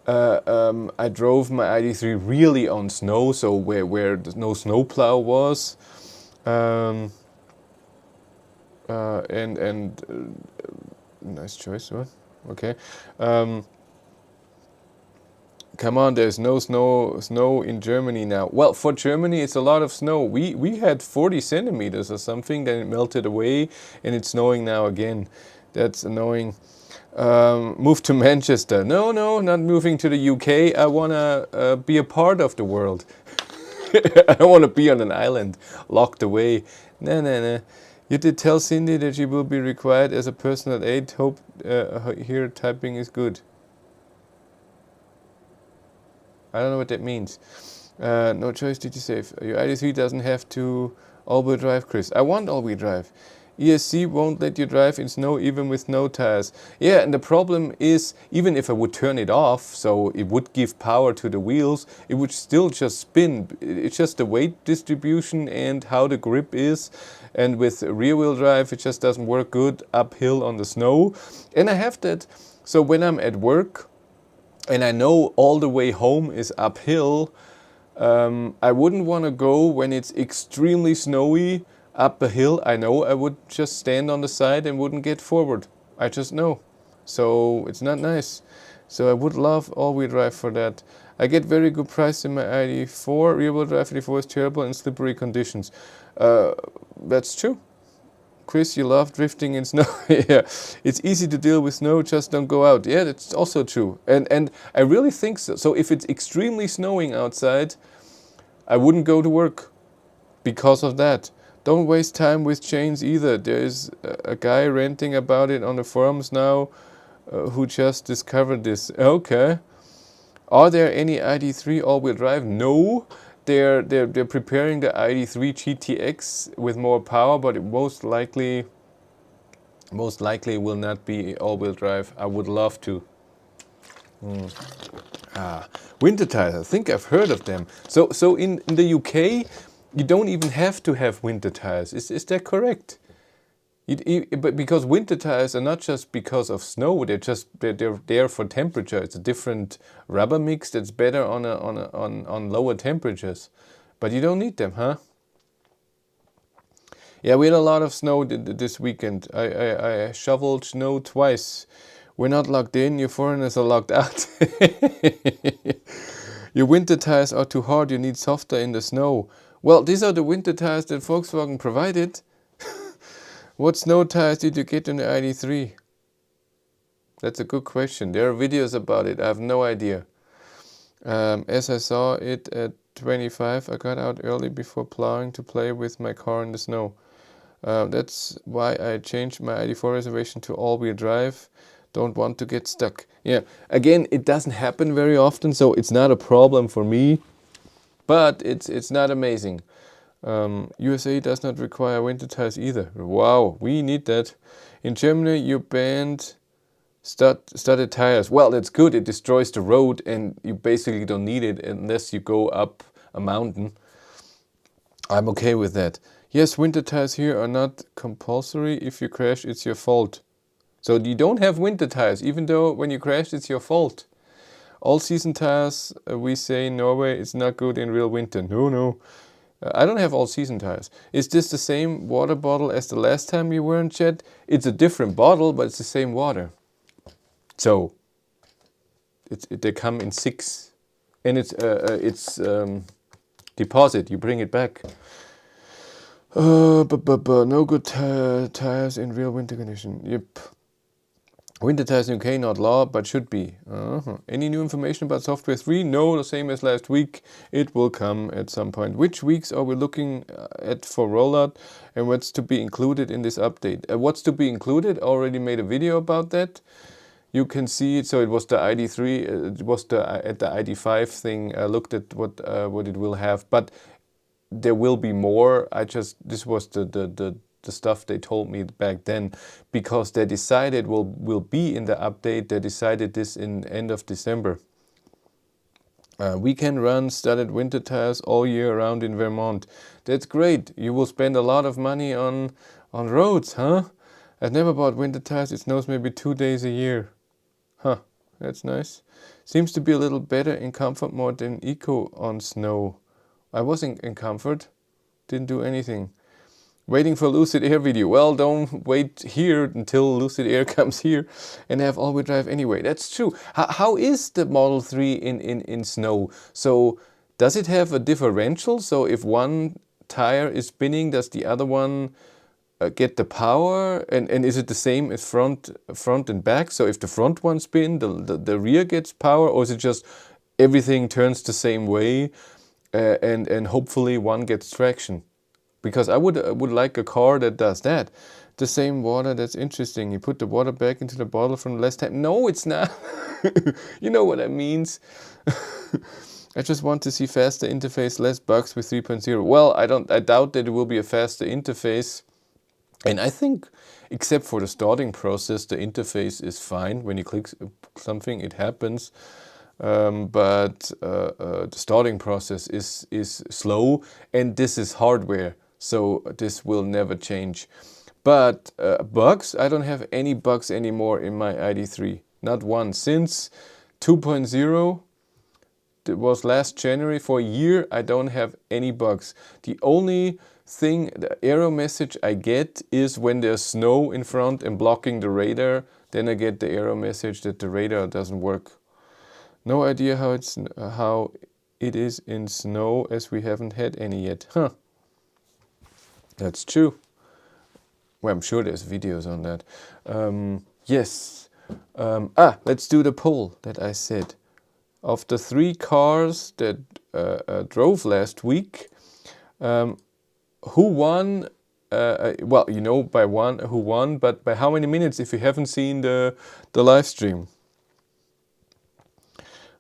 I drove my ID3 really on snow, so where no snowplow was, nice choice, what? Okay. Come on, there's no snow in Germany now. Well, for Germany, it's a lot of snow. We had 40 centimeters or something, then it melted away, and it's snowing now again. That's annoying. Move to Manchester. No, not moving to the UK. I want to be a part of the world. I don't want to be on an island, locked away. No. You did tell Cindy that she will be required as a personal aide. Hope here typing is good. I don't know what that means. No choice, did you save? Your ID3 doesn't have to all-wheel drive, Chris. I want all-wheel drive. ESC won't let you drive in snow even with no tires. Yeah, and the problem is, even if I would turn it off, so it would give power to the wheels, it would still just spin. It's just the weight distribution and how the grip is. And with rear-wheel drive, it just doesn't work good uphill on the snow. And I have that, so when I'm at work, and I know all the way home is uphill, I wouldn't want to go when it's extremely snowy up a hill. I know I would just stand on the side and wouldn't get forward. I just know. So it's not nice. So I would love all-wheel drive for that. I get very good price in my ID4. Rear-wheel drive ID4 is terrible in slippery conditions. That's true. Chris, you love drifting in snow. Yeah, it's easy to deal with snow, just don't go out. Yeah, that's also true. And I really think so. So if it's extremely snowing outside, I wouldn't go to work because of that. Don't waste time with chains either. There's a guy ranting about it on the forums now who just discovered this. Okay. Are there any ID3 all-wheel drive? No. They're preparing the ID3 GTX with more power, but it most likely will not be all-wheel drive. I would love to. Winter tires. I think I've heard of them. So in the UK, you don't even have to have winter tires. Is that correct? But because winter tires are not just because of snow, they're there for temperature. It's a different rubber mix that's better on lower temperatures. But you don't need them, huh? Yeah, we had a lot of snow this weekend. I shoveled snow twice. We're not locked in, you foreigners are locked out. Your winter tires are too hard, you need softer in the snow. Well, these are the winter tires that Volkswagen provided. What snow tires did you get in the ID3? That's a good question. There are videos about it, I have no idea. As I saw it at 25, I got out early before plowing to play with my car in the snow. That's why I changed my ID4 reservation to all-wheel drive. Don't want to get stuck. Yeah, again, it doesn't happen very often, so it's not a problem for me. But it's not amazing. USA does not require winter tires either. Wow, we need that. In Germany, you banned studded tires. Well, that's good. It destroys the road, and you basically don't need it unless you go up a mountain. I'm okay with that. Yes, winter tires here are not compulsory. If you crash, it's your fault. So you don't have winter tires, even though when you crash, it's your fault. All season tires, we say in Norway, it's not good in real winter. No. I don't have all season tires. Is this the same water bottle as the last time you weren't, Chet? It's a different bottle, but it's the same water. So they come in 6, and it's deposit. You bring it back. No good tires in real winter condition. Yep. Winter tires in UK not law, but should be. Any new information about software 3? No, the same as last week. It will come at some point. Which weeks are we looking at for rollout, and what's to be included in this update? What's to be included? Already made a video about that. You can see it. So it was the ID3. It was at the ID5 thing. I looked at what it will have, but there will be more. This was the stuff they told me back then, because they decided will be in the update. They decided this in end of December. We can run studded winter tires all year round in Vermont. That's great. You will spend a lot of money on roads, huh? I've never bought winter tires. It snows maybe 2 days a year. Huh, that's nice. Seems to be a little better in comfort mode than eco on snow. I was in comfort, didn't do anything. Waiting for Lucid Air video. Well, don't wait here until Lucid Air comes here and have all-wheel drive anyway. That's true. How is the Model 3 in snow? So does it have a differential? So if one tire is spinning, does the other one get the power? And is it the same as front and back? So if the front one spins, the rear gets power? Or is it just everything turns the same way? And hopefully one gets traction, because I would like a car that does that. The same water, that's interesting. You put the water back into the bottle from the last time. No, it's not. You know what that means. I just want to see faster interface, less bugs with 3.0. Well, I doubt that it will be a faster interface. And I think, except for the starting process, the interface is fine. When you click something, it happens. But the starting process is slow, and this is hardware, so this will never change. But bugs, I don't have any bugs anymore in my ID3, not one. Since 2.0, it was last January, for a year I don't have any bugs. The only thing, the error message I get is when there's snow in front and blocking the radar, then I get the error message that the radar doesn't work. No idea how it is in snow, as we haven't had any yet. Huh. That's true. Well, I'm sure there's videos on that. Yes. Let's do the poll that I said. Of the 3 cars that drove last week, who won? Well, you know by one who won, but by how many minutes if you haven't seen the live stream?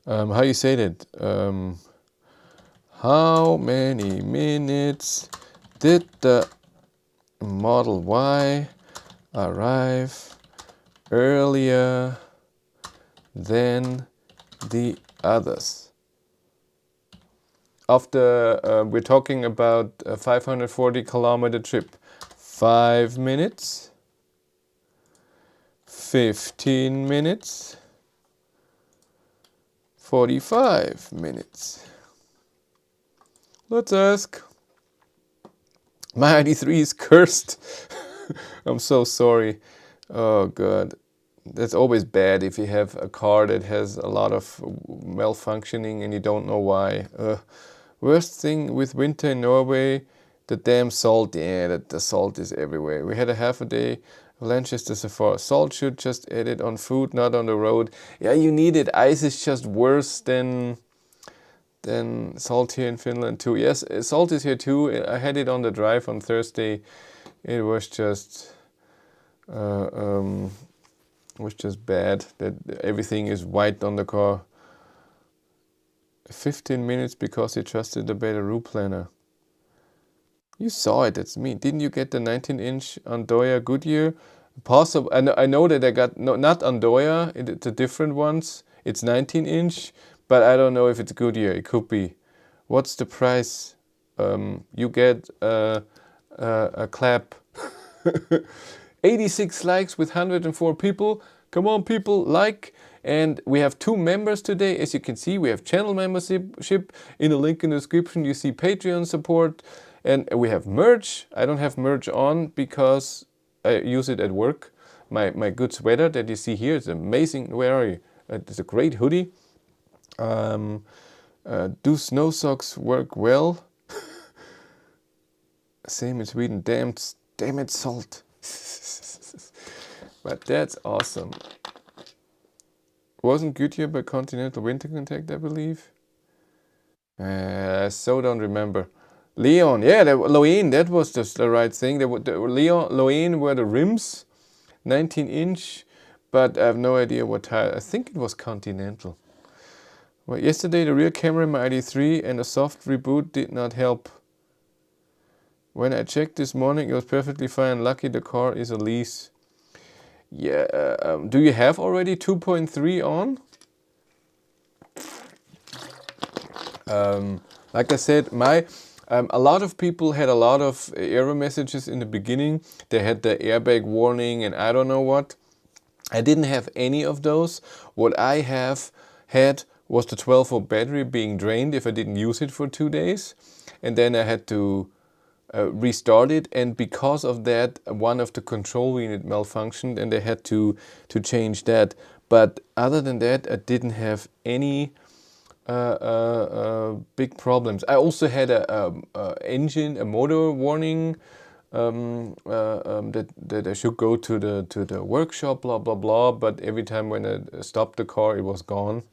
How you say that? How many minutes did the Model Y arrive earlier than the others? We're talking about a 540 kilometer trip. 5 minutes, 15 minutes, 45 minutes. Let's ask. My Id3 is cursed. I'm so sorry. Oh god. That's always bad if you have a car that has a lot of malfunctioning and you don't know why. Worst thing with winter in Norway, the damn salt. Yeah, the salt is everywhere. We had a half a day of Lanchester so far. Salt should just add it on food, not on the road. Yeah, you need it. Ice is just worse than salt here in Finland too. Yes, salt is here too. I had it on the drive on Thursday. It was just bad that everything is white on the car. 15 minutes because he trusted the better route planner. You saw it, that's me. Didn't you get the 19-inch Andoya Goodyear? Possible. I know that I got, no, not Andoya, it's the different ones. It's 19-inch, but I don't know if it's Goodyear. It could be. What's the price? You get a clap. 86 likes with 104 people. Come on, people, like. And we have 2 members today. As you can see, we have channel membership. In the link in the description, you see Patreon support. And we have merch. I don't have merch on because I use it at work. My good sweater that you see here is amazing. Where are you? It's a great hoodie. Do snow socks work well? Same in Sweden. Damn it, salt. But that's awesome. Wasn't Goodyear by Continental Winter Contact, I believe? So don't remember. Leon, yeah, Loen, that was just the right thing. Loen were the rims, 19-inch, but I have no idea what tire. I think it was Continental. Well, yesterday the rear camera in my Id3 and a soft reboot did not help. When I checked this morning, it was perfectly fine. Lucky the car is a lease. Yeah, do you have already 2.3 on? Like I said, a lot of people had a lot of error messages in the beginning. They had the airbag warning and I don't know what. I didn't have any of those. What I have had was the 12-volt battery being drained if I didn't use it for 2 days. And then I had to restart it, and because of that one of the control unit malfunctioned and they had to change that. But other than that, I didn't have any big problems. I also had a motor warning that I should go to the workshop, blah blah blah. But every time when I stopped the car, it was gone.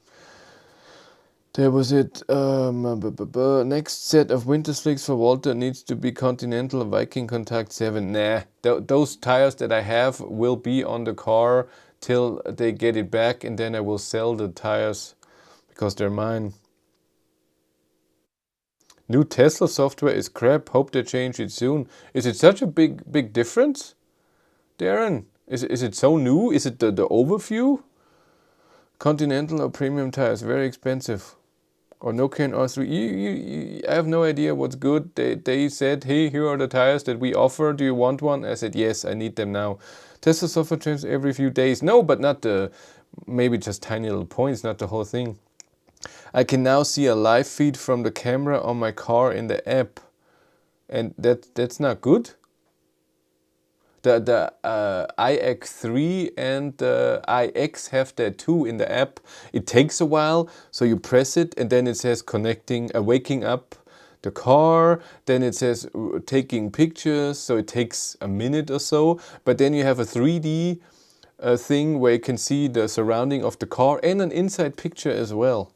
There was it. Next set of winter slicks for Walter needs to be Continental Viking Contact 7. Nah, those tires that I have will be on the car till they get it back, and then I will sell the tires because they're mine. New Tesla software is crap. Hope they change it soon. Is it such a big difference, Darren? Is it so new? Is it the overview? Continental or premium tires, very expensive. Or Nokia and R3. I have no idea what's good. They said, hey, here are the tires that we offer. Do you want one? I said, yes, I need them now. Tesla software changes every few days. No, but not maybe just tiny little points, not the whole thing. I can now see a live feed from the camera on my car in the app. And that's not good. The iX3 and the iX have that too in the app. It takes a while, so you press it and then it says connecting, waking up the car. Then it says taking pictures, so it takes a minute or so. But then you have a 3D thing where you can see the surrounding of the car and an inside picture as well.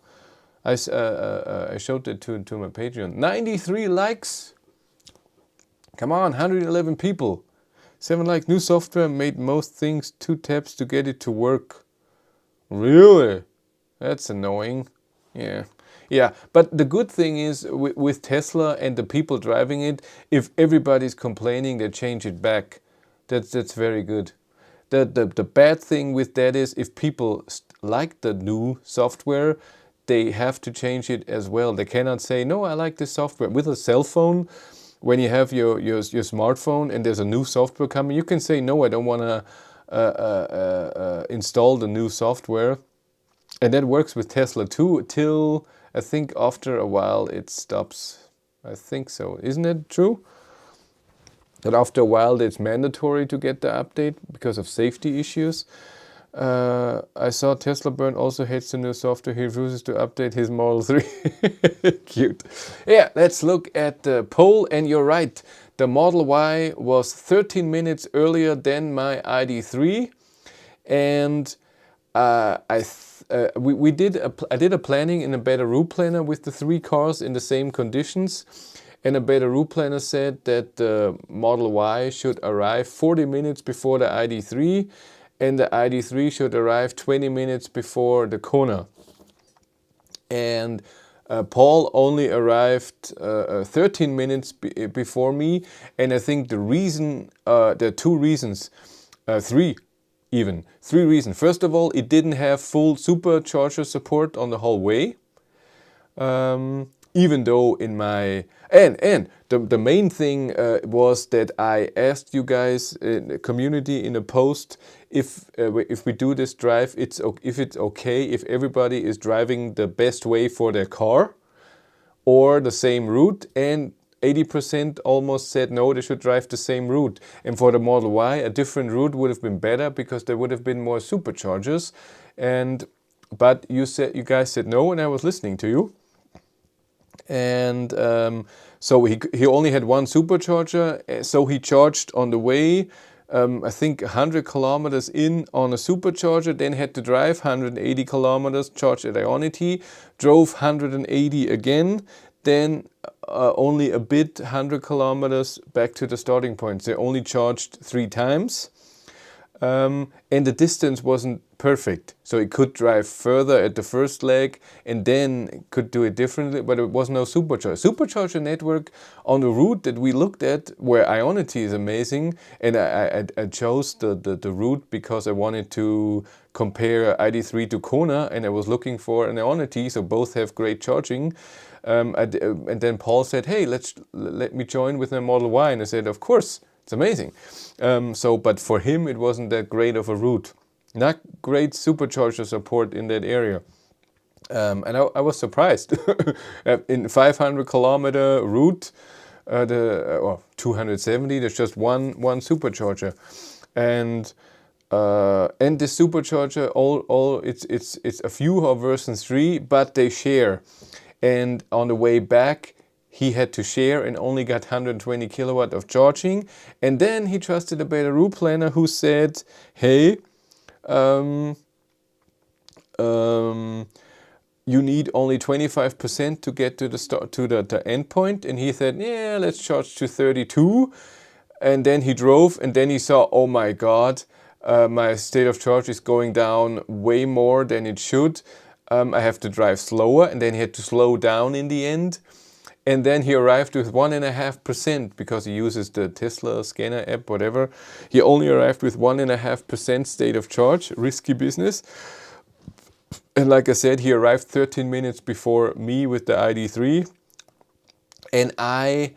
I showed it to my Patreon. 93 likes. Come on, 111 people. 7 likes. New software made most things 2 taps to get it to work. Really? That's annoying. Yeah. Yeah, but the good thing is with Tesla and the people driving it, if everybody's complaining, they change it back. That's very good. The bad thing with that is if people like the new software, they have to change it as well. They cannot say, no, I like this software. With a cell phone, when you have your smartphone and there's a new software coming, you can say, no, I don't want to install the new software. And that works with Tesla too, till I think after a while it stops. I think so. Isn't it true? That after a while it's mandatory to get the update because of safety issues. I saw Tesla Burn also hates the new software. He refuses to update his Model 3. Cute. Yeah, let's look at the poll. And you're right. The Model Y was 13 minutes earlier than my ID3. And I did a planning in a better route planner with the 3 cars in the same conditions. And a better route planner said that the Model Y should arrive 40 minutes before the ID3. And the ID3 should arrive 20 minutes before the Kona. And Paul only arrived 13 minutes before me. And I think the reason, there are 2 reasons, 3 even. 3 reasons. First of all, it didn't have full supercharger support on the whole way. Even though in my... And the main thing was that I asked you guys in the community in a post if we do this drive, if it's okay if everybody is driving the best way for their car or the same route, and 80% almost said no, they should drive the same route. And for the Model Y, a different route would have been better because there would have been more superchargers. But you guys said no, and I was listening to you. And so he only had 1 supercharger, so he charged on the way, I think 100 kilometers in on a supercharger, then had to drive 180 kilometers, charge at Ionity, drove 180 again, then only a bit 100 kilometers back to the starting point. They only charged 3 times. And the distance wasn't perfect, so it could drive further at the first leg and then could do it differently, but it was no supercharger network on the route that we looked at, where Ionity is amazing. And I chose the route because I wanted to compare ID3 to Kona, and I was looking for an Ionity, so both have great charging. And then Paul said, hey, let me join with my Model Y, and I said, of course. It's amazing. But for him, it wasn't that great of a route. Not great supercharger support in that area. And I was surprised. In 500 kilometer route, 270, there's just one supercharger. And this supercharger, it's a few of version 3, but they share. And on the way back, he had to share and only got 120 kilowatt of charging. And then he trusted a better route planner who said, hey, you need only 25% to get to the end point. And he said, yeah, let's charge to 32. And then he drove, and then he saw, oh my God, my state of charge is going down way more than it should. I have to drive slower. And then he had to slow down in the end. And then he arrived with 1.5% because he uses the Tesla scanner app, whatever. He only arrived with 1.5% state of charge, risky business. And like I said, he arrived 13 minutes before me with the ID3. And I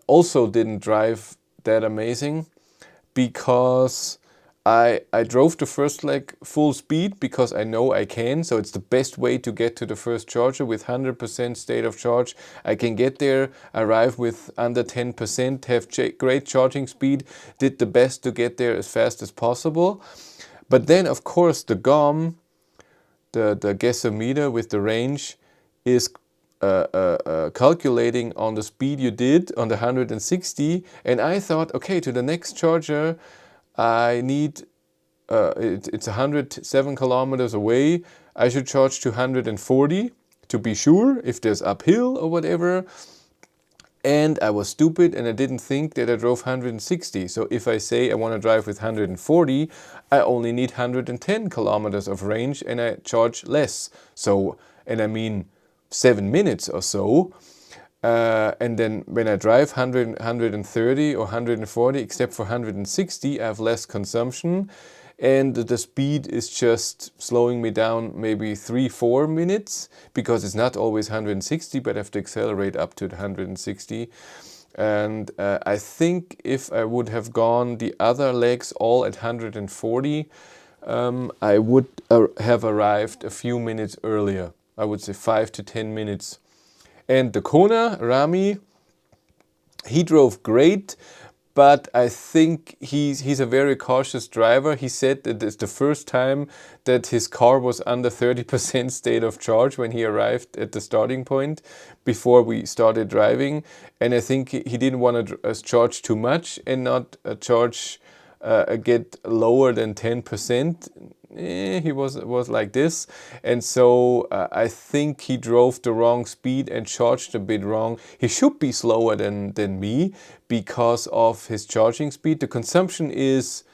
also didn't drive that amazing because I drove the first leg full speed because I know I can. So it's the best way to get to the first charger with 100% state of charge. I can get there, arrive with under 10%, have great charging speed, did the best to get there as fast as possible. But then, of course, the GOM, the gasometer with the range, is calculating on the speed you did on the 160. And I thought, okay, to the next charger, I need, it's 107 kilometers away. I should charge to 140 to be sure if there's uphill or whatever. And I was stupid and I didn't think that I drove 160. So if I say I want to drive with 140, I only need 110 kilometers of range and I charge less. So, and I mean 7 minutes or so. And then when I drive 130 or 140, except for 160, I have less consumption. And the speed is just slowing me down maybe 3-4 minutes because it's not always 160, but I have to accelerate up to the 160. And I think if I would have gone the other legs all at 140, I would have arrived a few minutes earlier. I would say 5 to 10 minutes. And the Kona, Rami, he drove great, but I think he's a very cautious driver. He said that it's the first time that his car was under 30% state of charge when he arrived at the starting point before we started driving. And I think he didn't want to charge too much and not get lower than 10%. He was like this, and so I think he drove the wrong speed and charged a bit wrong. He should be slower than me because of his charging speed. The consumption is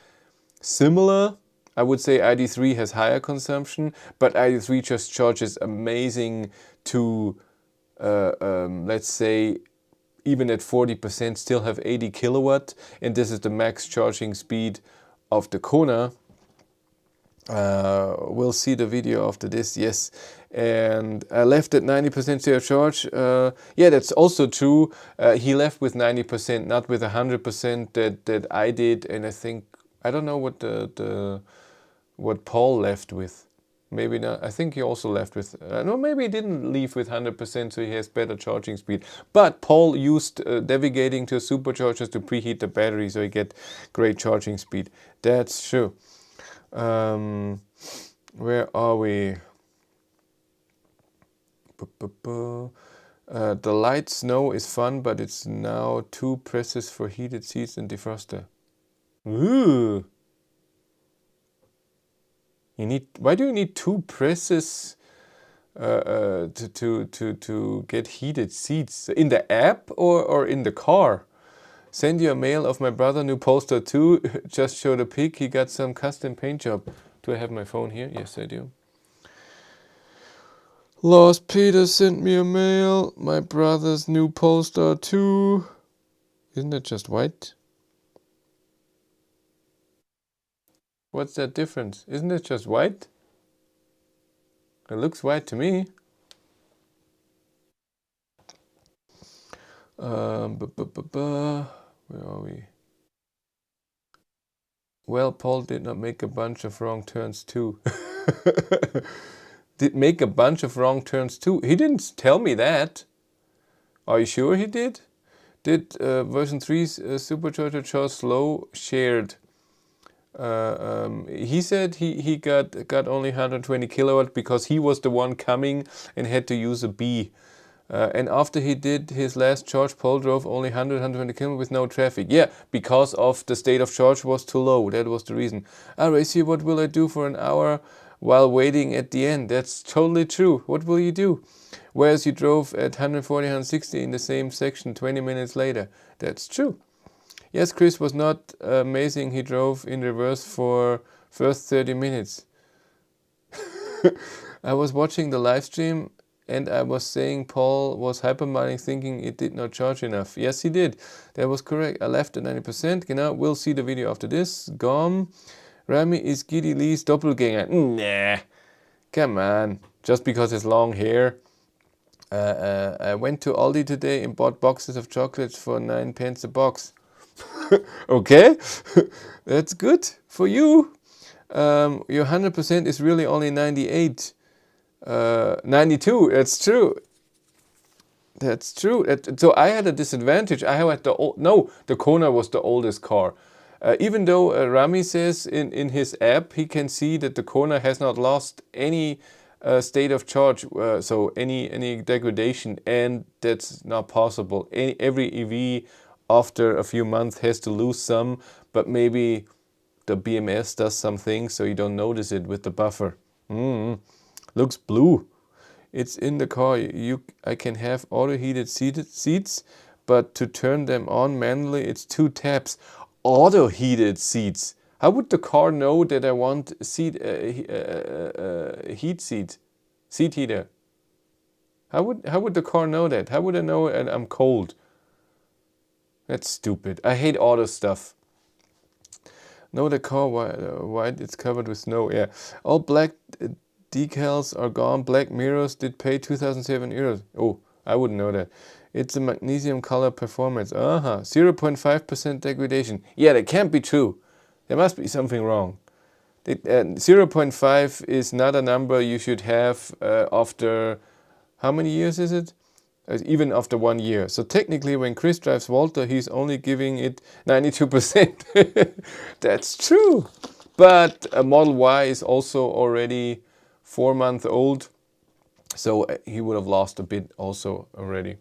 similar. I would say Id3 has higher consumption, but Id3 just charges amazing to let's say even at 40% still have 80 kilowatt, and this is the max charging speed of the Kona. We'll see the video after this, yes. And I left at 90% state of charge. Yeah, that's also true. He left with 90%, not with 100% that I did. And I think, I don't know what what Paul left with. Maybe not. I think he also left with, no, maybe he didn't leave with 100%, so he has better charging speed. But Paul used navigating to superchargers to preheat the battery, so he get great charging speed. That's true. Where are we? The light snow is fun, but it's now 2 presses for heated seats and defroster. Ooh. Why do you need 2 presses to get heated seats? In the app or in the car? Send you a mail of my brother, new poster too. Just showed a pic. He got some custom paint job. Do I have my phone here? Yes, I do. Lost Peter sent me a mail. My brother's new poster too. Isn't that just white? What's that difference? Isn't it just white? It looks white to me. Where are we? Well, Paul did not make a bunch of wrong turns too. Did make a bunch of wrong turns too? He didn't tell me that. Are you sure he did? Did version 3's supercharger charge slow shared? He said he got only 120 kilowatt because he was the one coming and had to use a B. And after he did his last charge, Paul drove only 120 kilometers with no traffic. Yeah, because of the state of charge was too low. That was the reason. Racy, what will I do for an hour while waiting at the end? That's totally true. What will you do? Whereas you drove at 140, 160 in the same section 20 minutes later. That's true. Yes, Chris was not amazing. He drove in reverse for first 30 minutes. I was watching the live stream and I was saying Paul was hypermining, thinking it did not charge enough. Yes, he did. That was correct. I left at 90%. Genau, we'll see the video after this. Gone. Rami is Giddy Lee's doppelganger. Nah, come on. Just because it's long hair. I went to Aldi today and bought boxes of chocolates for 9 pence a box. Okay, that's good for you. Your 100% is really only 98. 92, that's true. That's true. So I had a disadvantage. I had the Kona was the oldest car. Even though Rami says in his app he can see that the Kona has not lost any state of charge, so any degradation, and that's not possible. Every EV after a few months has to lose some, but maybe the BMS does something so you don't notice it with the buffer. Looks blue. It's in the car. I can have auto heated seats, but to turn them on manually it's 2 taps. Auto heated seats. How would the car know that I want seat heater? How would the car know that? How would I know I'm cold? That's stupid. I hate auto stuff. No, the car white, it's covered with snow. Yeah, all black decals are gone. Black mirrors did pay 2,007 euros. Oh, I wouldn't know that. It's a magnesium color performance. 0.5% degradation. Yeah, that can't be true. There must be something wrong. 0.5 is not a number you should have after, how many years is it? even after 1 year. So technically when Chris drives Walter, he's only giving it 92%. That's true. But a Model Y is also already 4 months old. So he would have lost a bit also already.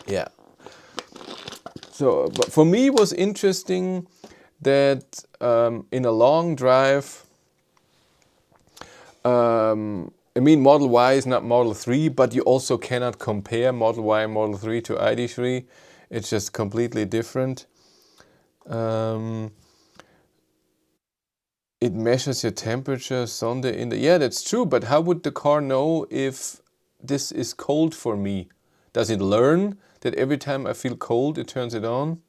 Yeah. So, but for me it was interesting that in a long drive, I mean, Model Y is not Model 3, but you also cannot compare Model Y and Model 3 to ID3. It's just completely different. It measures your temperature, sonde in the... Yeah, that's true, but how would the car know if this is cold for me? Does it learn that every time I feel cold, it turns it on?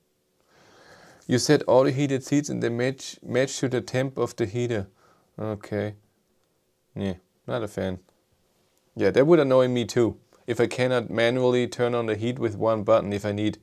You set auto heated seats and they match to the temp of the heater. Okay. Yeah, not a fan. Yeah, that would annoy me too. If I cannot manually turn on the heat with one button if I need...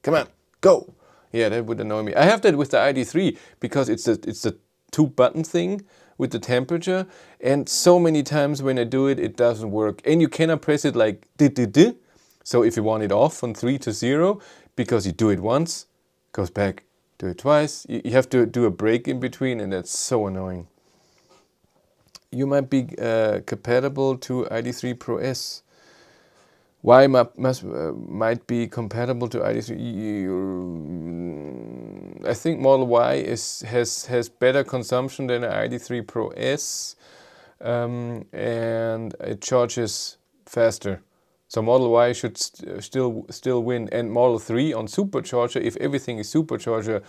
Come on, go! Yeah, that would annoy me. I have that with the ID3 because it's the 2-button thing with the temperature, and so many times when I do it, it doesn't work. And you cannot press it like di-di-di. So if you want it off from 3 to 0, because you do it once, goes back, do it twice. You have to do a break in between, and that's so annoying. You might be compatible to ID3 Pro S. Why might be compatible to ID3? I think Model Y has better consumption than an ID3 Pro S, and it charges faster. So Model Y should still win, and Model 3 on supercharger, if everything is supercharger,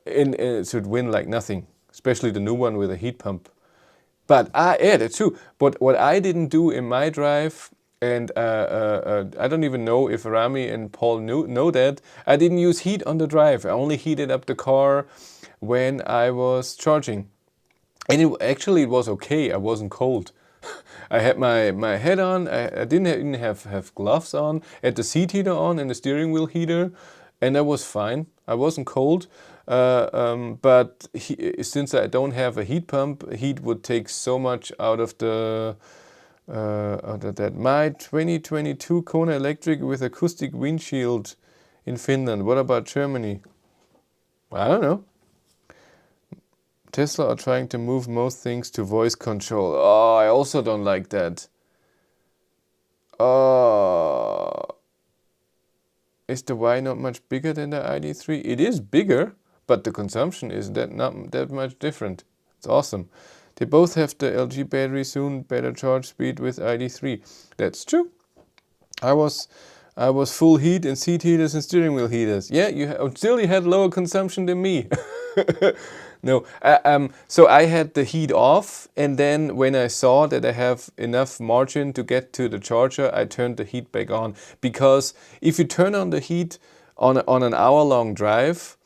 it should win like nothing. Especially the new one with a heat pump. But yeah, that's true. But what I didn't do in my drive, and I don't even know if Rami and Paul know that, I didn't use heat on the drive. I only heated up the car when I was charging. And it was okay. I wasn't cold. I had my head on. I didn't even have gloves on. I had the seat heater on and the steering wheel heater, and that was fine. I wasn't cold. But since I don't have a heat pump, heat would take so much out of that. My 2022 Kona electric with acoustic windshield in Finland. What about Germany? I don't know. Tesla are trying to move most things to voice control. Oh, I also don't like that. Oh. Is the Y not much bigger than the ID3? It is bigger, but the consumption is not that much different. It's awesome. They both have the LG battery soon, better charge speed with ID3. That's true. I was full heat and seat heaters and steering wheel heaters. Yeah, you had lower consumption than me. No, so I had the heat off, and then when I saw that I have enough margin to get to the charger, I turned the heat back on. Because if you turn on the heat on an hour-long drive,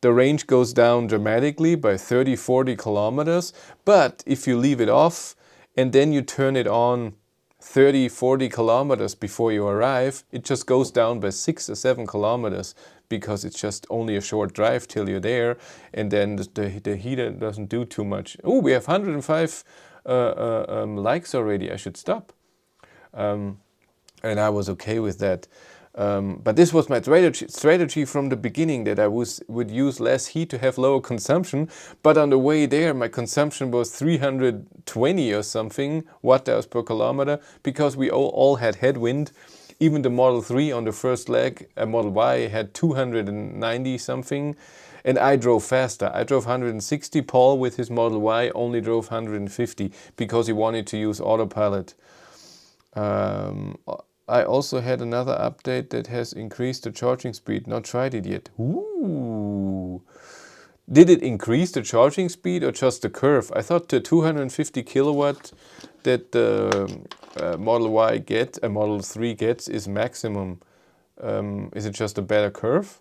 the range goes down dramatically by 30-40 kilometers. But if you leave it off and then you turn it on 30-40 kilometers before you arrive, it just goes down by 6 or 7 kilometers, because it's just only a short drive till you're there, and then the heater doesn't do too much. Oh, we have 105 likes already. I should stop. And I was okay with that. But this was my strategy from the beginning, that I would use less heat to have lower consumption. But on the way there, my consumption was 320 or something watt-hours per kilometer, because we all had headwind. Even the Model 3 on the first leg, a Model Y, had 290 something, and I drove faster. I drove 160. Paul with his Model Y only drove 150 because he wanted to use autopilot. I also had another update that has increased the charging speed. Not tried it yet. Ooh. Did it increase the charging speed or just the curve? I thought the 250 kilowatt that the Model Y Model 3 gets is maximum. Is it just a better curve?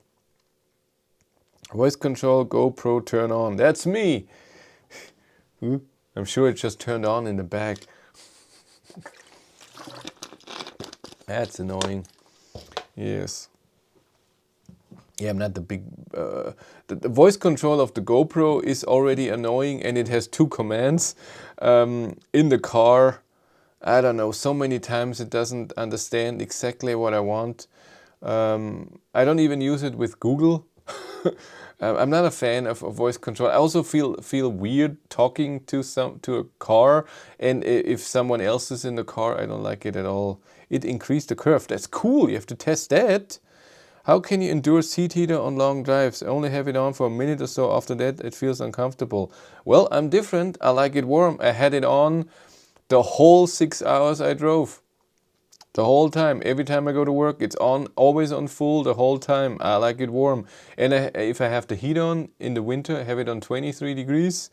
Voice control, GoPro, turn on. That's me. I'm sure it just turned on in the back. That's annoying. Yes. Yeah, I'm not the big... the voice control of the GoPro is already annoying, and it has 2 commands. In the car, I don't know, so many times it doesn't understand exactly what I want. I don't even use it with Google. I'm not a fan of voice control. I also feel weird talking to a car, and if someone else is in the car, I don't like it at all. It increased the curve. That's cool. You have to test that. How can you endure seat heater on long drives? I only have it on for a minute or so. After that, it feels uncomfortable. Well, I'm different. I like it warm. I had it on the whole 6 hours I drove. The whole time, every time I go to work, it's on, always on full the whole time. I like it warm. And if I have the heat on in the winter, I have it on 23 degrees.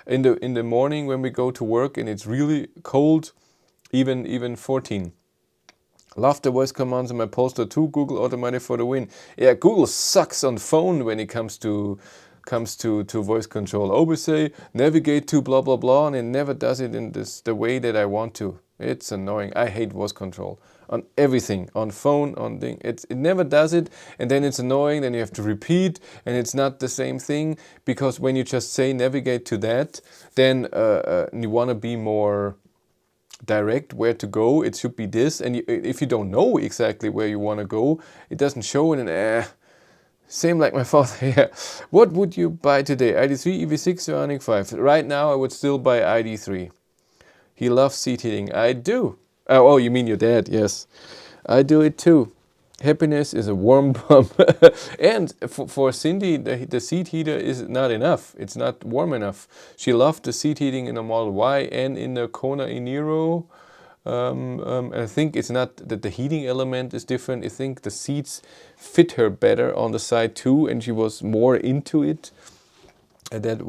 In the morning when we go to work and it's really cold, even 14. Love the voice commands in my poster too. Google Automatic for the win. Yeah, Google sucks on phone when it comes to voice control. Always say navigate to blah blah blah, and it never does it in the way that I want to. It's annoying. I hate voice control on everything, on phone, on thing. It never does it, and then it's annoying. Then you have to repeat, and it's not the same thing, because when you just say navigate to that, then you want to be more direct where to go. It should be this, and if you don't know exactly where you want to go, it doesn't show in an same like my father. Yeah. What would you buy today? Id3, EV6 or Ioniq 5? Right now I would still buy Id3. He loves seat heating. I do. Oh, you mean your dad? Yes, I do it too. Happiness is a warm pump. And for Cindy, the seat heater is not enough. It's not warm enough. She loved the seat heating in the Model Y and in the Kona e-Niro. I think it's not that the heating element is different. I think the seats fit her better on the side too, and she was more into it. And that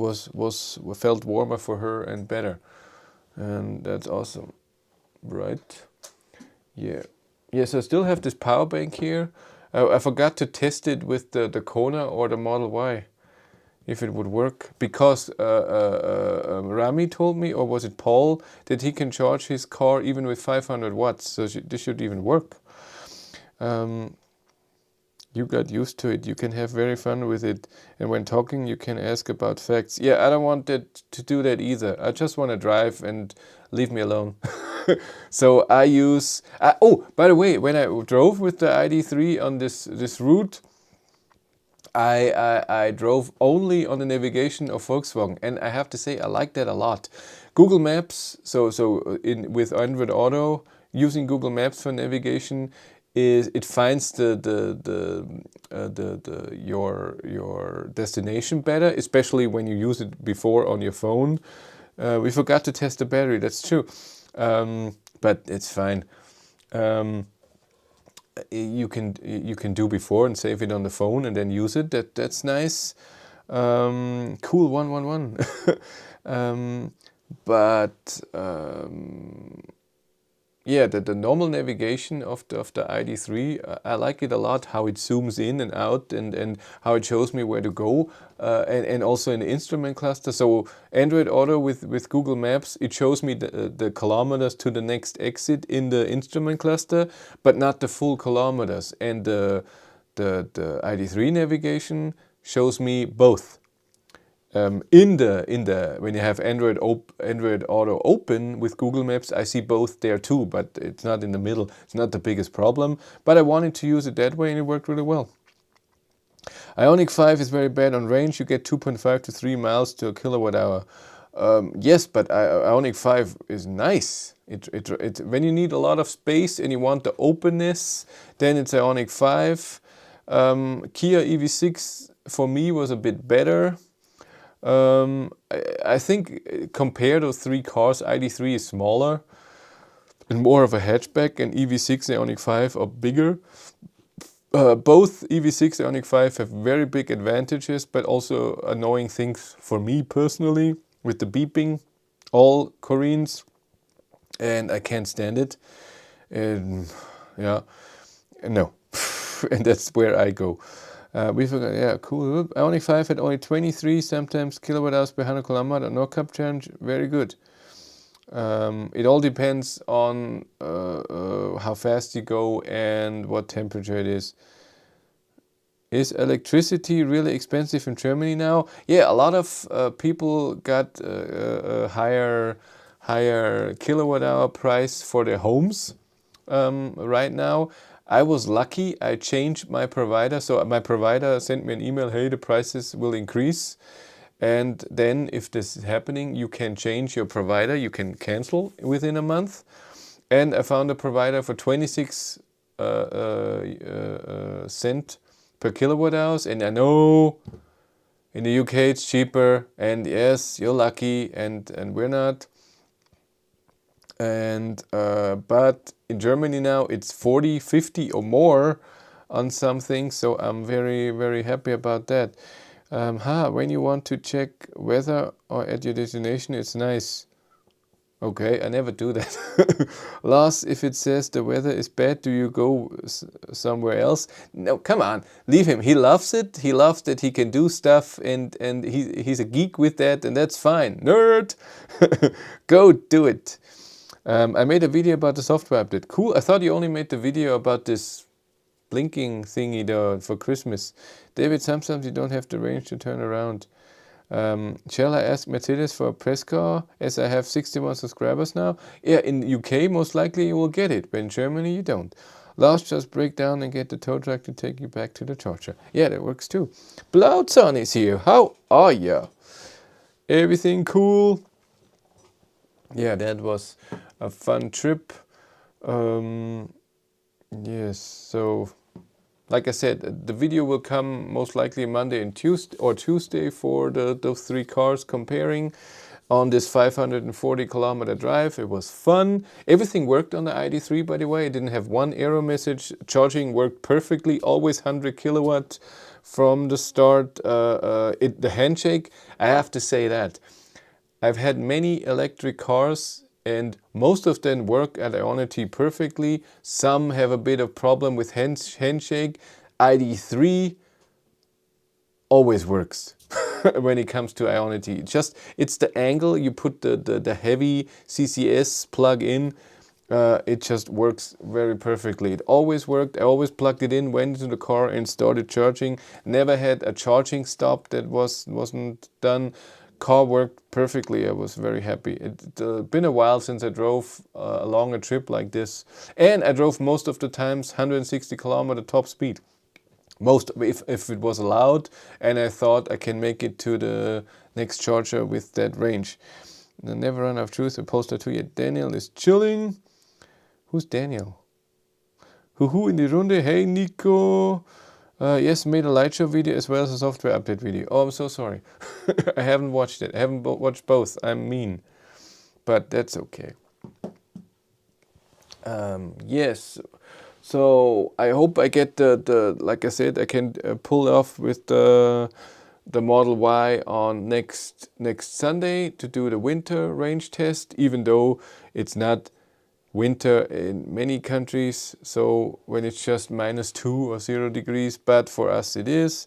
felt warmer for her and better. And that's awesome, right? Yeah. Yes, I still have this power bank here. I forgot to test it with the Kona or the Model Y, if it would work. Because Rami told me, or was it Paul, that he can charge his car even with 500 watts. So this should even work. You got used to it. You can have very fun with it. And when talking, you can ask about facts. Yeah, I don't want to do that either. I just want to drive and leave me alone. So I use... oh, by the way, when I drove with the Id3 on this route, I drove only on the navigation of Volkswagen. And I have to say, I like that a lot. Google Maps, with Android Auto, using Google Maps for navigation, it finds your destination better, especially when you use it before on your phone. We forgot to test the battery. That's true, but it's fine. You can do before and save it on the phone and then use it. That's nice. Cool 111. But yeah, the normal navigation of the Id3, I like it a lot, how it zooms in and out and how it shows me where to go, and also in the instrument cluster. So Android Auto with Google Maps, it shows me the kilometers to the next exit in the instrument cluster, but not the full kilometers. And the Id3 navigation shows me both. When you have Android Auto open with Google Maps, I see both there too, but it's not in the middle. It's not the biggest problem, but I wanted to use it that way and it worked really well. Ioniq 5 is very bad on range. You get 2.5 to 3 miles to a kilowatt hour. Yes, but Ioniq 5 is nice. When you need a lot of space and you want the openness, then it's Ioniq 5. Kia EV6 for me was a bit better. I think compared to three cars, Id3 is smaller and more of a hatchback, and EV6 and Ioniq 5 are bigger. Both EV6 and Ioniq 5 have very big advantages, but also annoying things for me personally, with the beeping, all Koreans, and I can't stand it. And yeah, no, and that's where I go. We forgot, yeah, cool. Ioniq 5 had only 23 sometimes kilowatt hours per 100 kilometer, no cup challenge, very good. It all depends on how fast you go and what temperature it is. Is electricity really expensive in Germany now? Yeah, a lot of people got higher higher kilowatt hour price for their homes right now. I was lucky, I changed my provider. So my provider sent me an email, hey, the prices will increase. And then if this is happening, you can change your provider, you can cancel within a month. And I found a provider for 26 cent per kilowatt hours. And I know in the UK it's cheaper, and yes, you're lucky, and we're not. And but in Germany now it's 40, 50 or more on something, so I'm very, very happy about that. When you want to check weather or at your destination, it's nice. Okay, I never do that. Last, if it says the weather is bad, do you go somewhere else? No, come on, leave him. He loves it. He loves that he can do stuff, and he's a geek with that, and that's fine. Nerd, go do it. I made a video about the software update. Cool. I thought you only made the video about this blinking thingy though for Christmas. David, sometimes you don't have the range to turn around. Shall I ask Mercedes for a press car as I have 61 subscribers now? Yeah, in UK most likely you will get it, but in Germany you don't. Last, just break down and get the tow truck to take you back to the charger. Yeah, that works too. Blautson is here. How are ya? Everything cool? Yeah, that was a fun trip. Yes, so like I said, the video will come most likely Monday and Tuesday for those 3 cars comparing on this 540 kilometer drive. It was fun. Everything worked on the Id3, by the way. I didn't have one error message. Charging worked perfectly, always 100 kilowatt from the start. The handshake, I have to say that. I've had many electric cars and most of them work at Ionity perfectly. Some have a bit of problem with handshake. Id3 always works when it comes to Ionity. It's the angle. You put the heavy CCS plug in. It just works very perfectly. It always worked. I always plugged it in, went into the car and started charging. Never had a charging stop that wasn't done. Car worked perfectly. I was very happy. It's been a while since I drove along a trip like this, and I drove most of the times 160 kilometer top speed. Most, if it was allowed, and I thought I can make it to the next charger with that range. The never run of truth. I posted to you. Daniel is chilling. Who's Daniel? Who in the runde? Hey Nico. Yes, made a light show video as well as a software update video. Oh, I'm so sorry. I haven't watched it. I haven't watched both. I'm mean. But that's okay. Yes. So I hope I get the like I said, I can pull off with the Model Y on next Sunday to do the winter range test, even though it's not winter in many countries, so when it's just -2 or 0 degrees, but for us it is.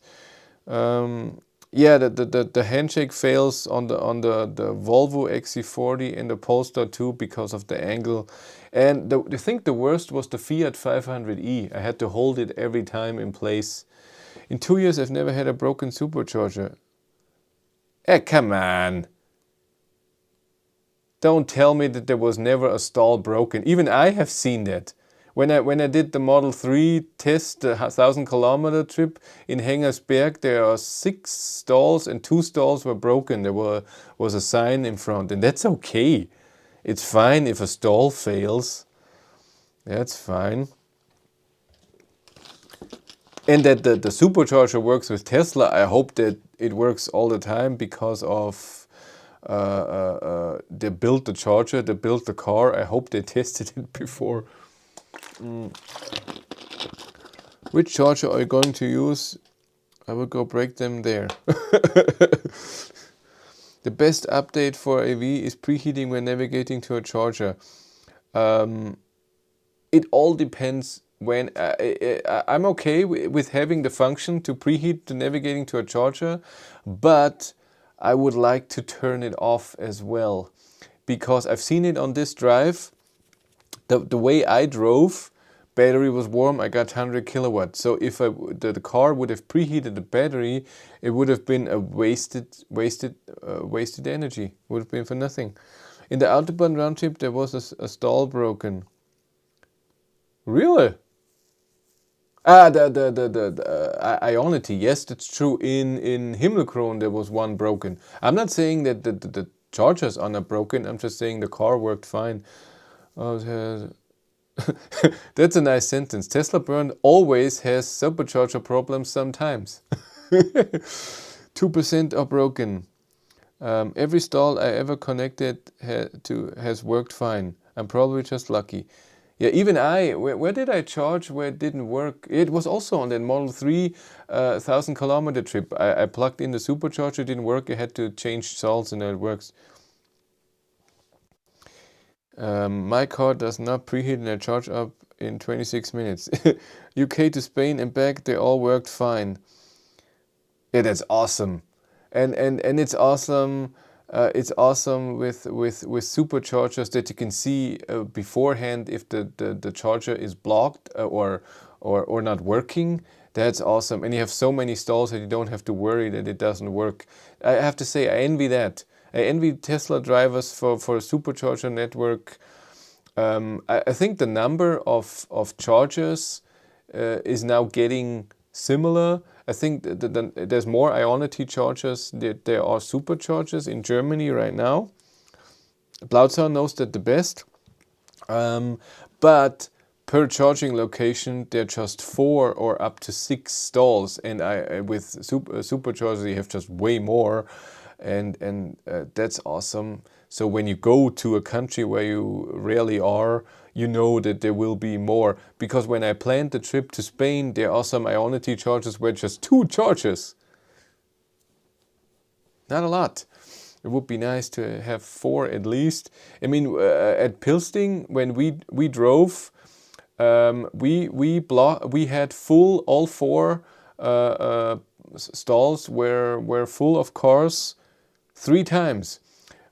Yeah, the handshake fails on the Volvo XC40 and the Polestar 2 because of the angle. And I think the worst was the Fiat 500e. I had to hold it every time in place. In 2 years I've never had a broken supercharger. Come on. Don't tell me that there was never a stall broken. Even I have seen that. When I did the Model 3 test, the 1,000 kilometer trip in Hengersberg, there are 6 stalls and 2 stalls were broken. There was a sign in front, and that's okay. It's fine if a stall fails. That's fine. And that the supercharger works with Tesla, I hope that it works all the time because of they built the charger, they built the car. I hope they tested it before. Which charger are you going to use? I will go break them there. The best update for AV is preheating when navigating to a charger. It all depends when. I'm okay with having the function to preheat the navigating to a charger, but I would like to turn it off as well, because I've seen it on this drive. The way I drove, battery was warm, I got 100 kilowatts. So if the car would have preheated the battery, it would have been a wasted energy. Would have been for nothing. In the Autobahn round trip, there was a stall broken. Really? Ah, the Ionity. Yes, that's true. In Himmelkron, there was one broken. I'm not saying that the chargers are not broken. I'm just saying the car worked fine. Oh, that's a nice sentence. Tesla burn always has supercharger problems sometimes. 2% are broken. Every stall I ever connected to has worked fine. I'm probably just lucky. Yeah, even where did I charge where it didn't work? It was also on that Model 3 1,000-kilometer trip. I plugged in the supercharger, it didn't work. I had to change salts and it works. My car does not preheat and I charge up in 26 minutes. UK to Spain and back, they all worked fine. Yeah, that's awesome. And it's awesome. It's awesome with superchargers that you can see beforehand if the charger is blocked or not working. That's awesome. And you have so many stalls that you don't have to worry that it doesn't work. I have to say, I envy that. I envy Tesla drivers for a supercharger network. I think the number of chargers is now getting similar. I think that there's more Ionity chargers than there are superchargers in Germany right now. Blautzau knows that the best. But per charging location, there are just 4 or up to 6 stalls. And with superchargers, you have just way more. And that's awesome. So when you go to a country where you rarely are, you know that there will be more. Because when I planned the trip to Spain, there are some Ionity chargers where just 2 chargers. Not a lot. It would be nice to have 4 at least. I mean, at Pilsting, when we drove, we had full, all 4 stalls were full of cars 3 times.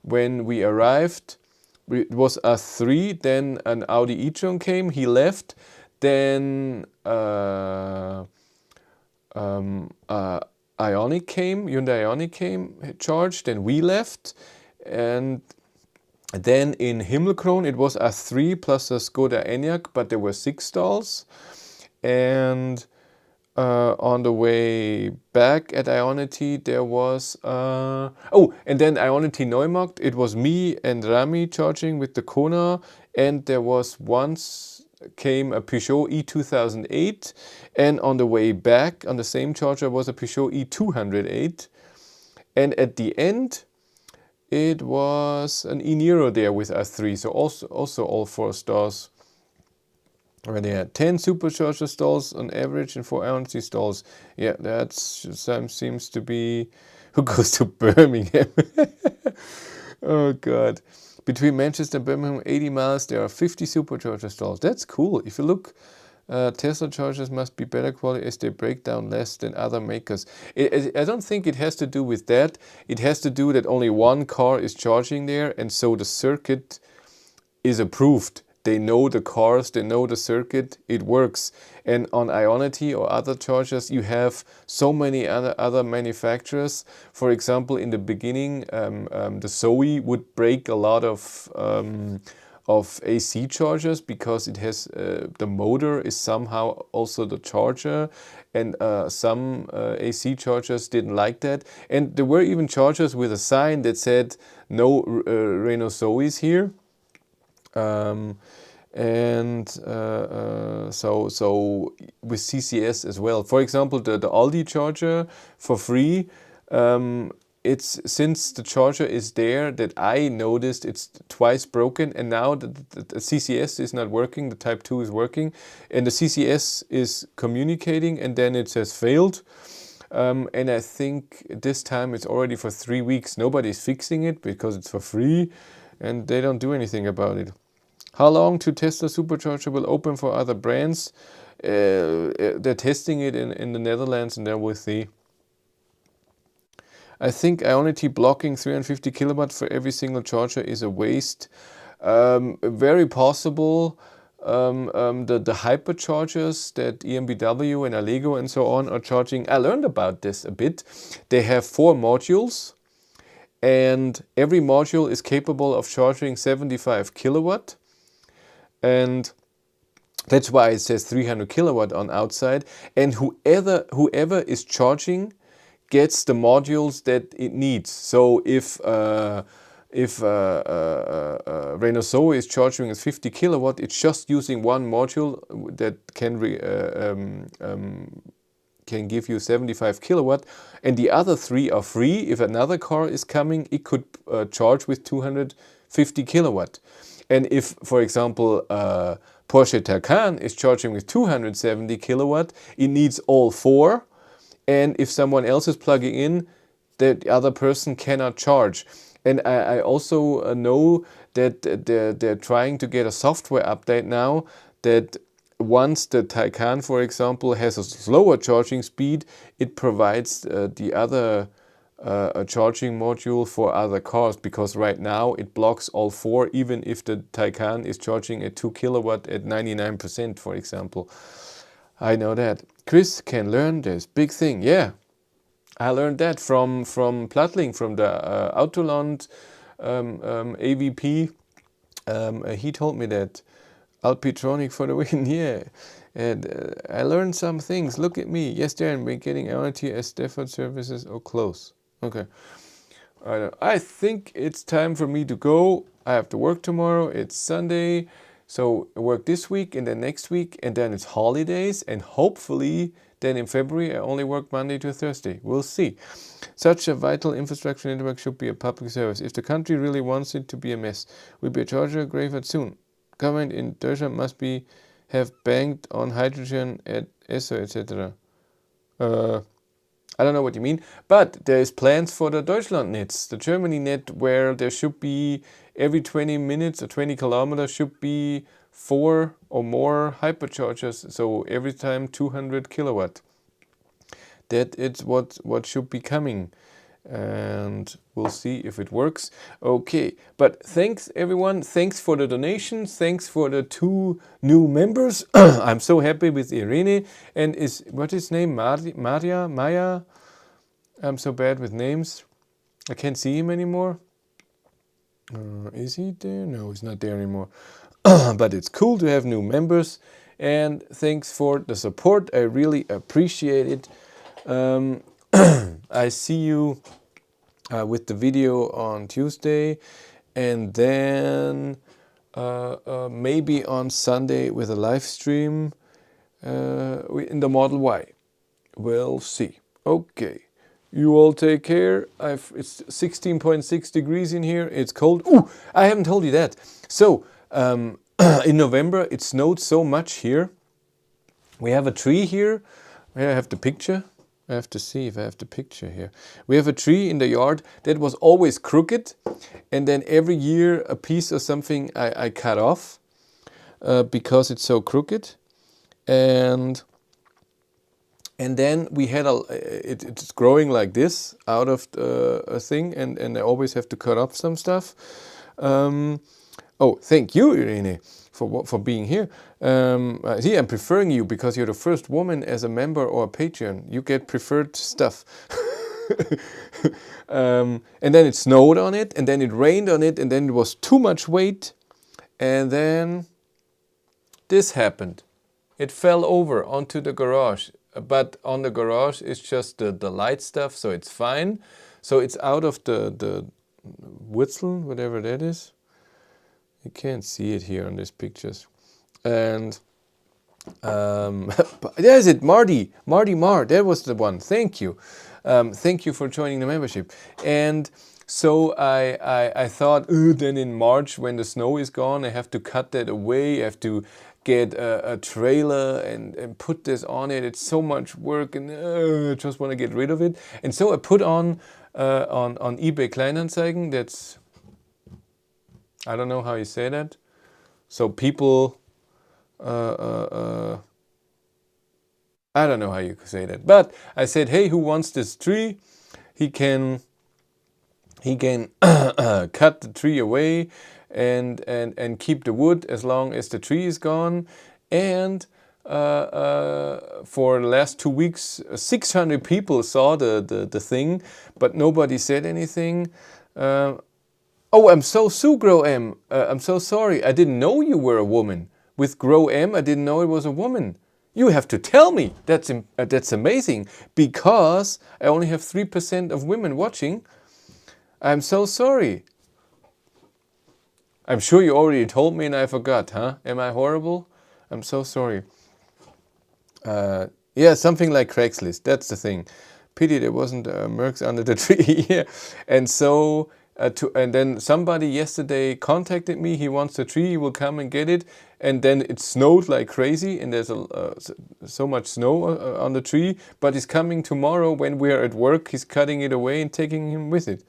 When we arrived, it was a 3, then an Audi e-tron came, he left, then Ioniq came, Hyundai Ioniq came, charged, then we left, and then in Himmelkron it was a 3 plus a Skoda Enyaq, but there were 6 stalls, and on the way back at Ionity there was and then Ionity Neumarkt, it was me and Rami charging with the Kona, and there was once came a Peugeot E2008, and on the way back on the same charger was a Peugeot E208, and at the end it was an e-Niro there with S3, so also all 4 stalls. Where they had 10 supercharger stalls on average and 4 Ionity stalls. Yeah, that seems to be... Who goes to Birmingham? Oh God. Between Manchester and Birmingham, 80 miles, there are 50 supercharger stalls. That's cool. If you look, Tesla chargers must be better quality as they break down less than other makers. I don't think it has to do with that. It has to do that only one car is charging there, and so the circuit is approved. They know the cars, they know the circuit, it works. And on Ionity or other chargers, you have so many other manufacturers. For example, in the beginning, the Zoe would break a lot of AC chargers because it has the motor is somehow also the charger, and some AC chargers didn't like that. And there were even chargers with a sign that said no Renault Zoes here. So with CCS as well. For example, the Aldi charger for free, it's since the charger is there that I noticed it's twice broken, and now the CCS is not working, the Type 2 is working, and the CCS is communicating and then it says failed. And I think this time it's already for 3 weeks. Nobody's fixing it because it's for free and they don't do anything about it. How long to Tesla supercharger will open for other brands? They're testing it in the Netherlands, and then we'll see. I think Ionity blocking 350 kilowatt for every single charger is a waste. Very possible. The hyperchargers that EMBW and Allego and so on are charging, I learned about this a bit. They have 4 modules. and every module is capable of charging 75 kilowatt, and that's why it says 300 kilowatt on outside, and whoever is charging gets the modules that it needs. So if Renault Zoe is charging at 50 kilowatt, it's just using one module that can give you 75 kilowatt, and the other 3 are free. If another car is coming, it could charge with 250 kilowatt. And if, for example, Porsche Taycan is charging with 270 kilowatt, it needs all 4. And if someone else is plugging in, the other person cannot charge. And I also know that they're trying to get a software update now, that once the Taycan, for example, has a slower charging speed, it provides the other charging module for other cars, because right now it blocks all 4, even if the Taycan is charging at 2 kilowatt at 99%, for example. I know that. Chris can learn this big thing. Yeah, I learned that from Plattling, from the Autoland AVP. He told me that. Alpitronic for the win, yeah. And I learned some things. Look at me. Yes, Darren, we're getting LTS Stafford services or close. Okay. I think it's time for me to go. I have to work tomorrow. It's Sunday. So I work this week and then next week, and then it's holidays, and hopefully then in February I only work Monday to Thursday. We'll see. Such a vital infrastructure network should be a public service. If the country really wants it to be a mess, we'll be a charger graveyard soon. Government in Deutschland must have banked on hydrogen at ESSO, etc. I don't know what you mean, but there is plans for the Deutschlandnetz, the Germany net, where there should be every 20 minutes or 20 kilometers should be 4 or more hyperchargers. So every time 200 kilowatt. That is what should be coming. And we'll see if it works. Okay, but thanks everyone. Thanks for the donations. Thanks for the 2 new members. I'm so happy with Irene. And what is his name? Maya? I'm so bad with names. I can't see him anymore. Is he there? No, he's not there anymore. But it's cool to have new members. And thanks for the support. I really appreciate it. I see you with the video on Tuesday, and then maybe on Sunday with a live stream in the Model Y. We'll see. Okay, you all take care. It's 16.6 degrees in here. It's cold. Ooh, I haven't told you that. So in November it snowed so much here. We have a tree here. I have the picture. I have to see if I have the picture here. We have a tree in the yard that was always crooked, and then every year a piece or something I cut off because it's so crooked, and then we had it's growing like this out of a thing, and I always have to cut off some stuff. Oh, thank you, Irene, for being here. See, I'm preferring you because you're the first woman as a member or a Patreon. You get preferred stuff. And then it snowed on it, and then it rained on it, and then it was too much weight, and then this happened. It fell over onto the garage, but on the garage it's just the light stuff, so it's fine. So it's out of the whistle, whatever that is. You can't see it here on these pictures. And there's it, Marty Mar, that was the one. Thank you. Thank you for joining the membership. And so I thought, then in March when the snow is gone, I have to cut that away. I have to get a trailer and put this on it. It's so much work, and I just want to get rid of it. And so I put on eBay Kleinanzeigen. That's, I don't know how you say that. So people, I don't know how you say that. But I said, hey, who wants this tree? He can cut the tree away and keep the wood as long as the tree is gone. And for the last 2 weeks, 600 people saw the thing, but nobody said anything. Oh, I'm so Grow M. I'm so sorry. I didn't know you were a woman. With Grow M, I didn't know it was a woman. You have to tell me. That's amazing. Because I only have 3% of women watching. I'm so sorry. I'm sure you already told me and I forgot, huh? Am I horrible? I'm so sorry. Yeah, something like Craigslist. That's the thing. Pity there wasn't Mercs under the tree. Yeah. And so, and then somebody yesterday contacted me. He wants the tree. He will come and get it. And then it snowed like crazy, and there's so much snow on the tree. But he's coming tomorrow when we're at work. He's cutting it away and taking him with it.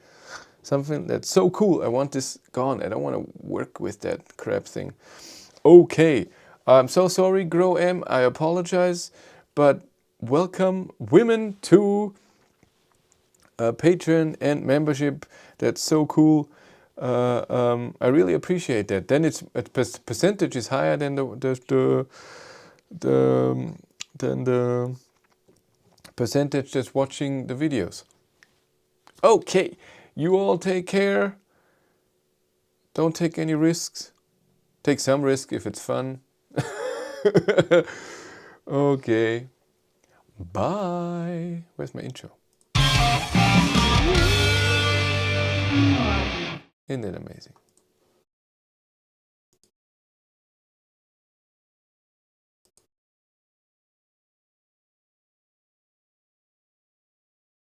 Something that's so cool. I want this gone. I don't want to work with that crap thing. Okay. I'm so sorry, Grow M. I apologize. But welcome women to Patreon and membership. That's so cool. I really appreciate that. Then it's percentage is higher than the percentage that's watching the videos. Okay, you all take care. Don't take any risks. Take some risk if it's fun. Okay. Bye. Where's my intro? Isn't that amazing?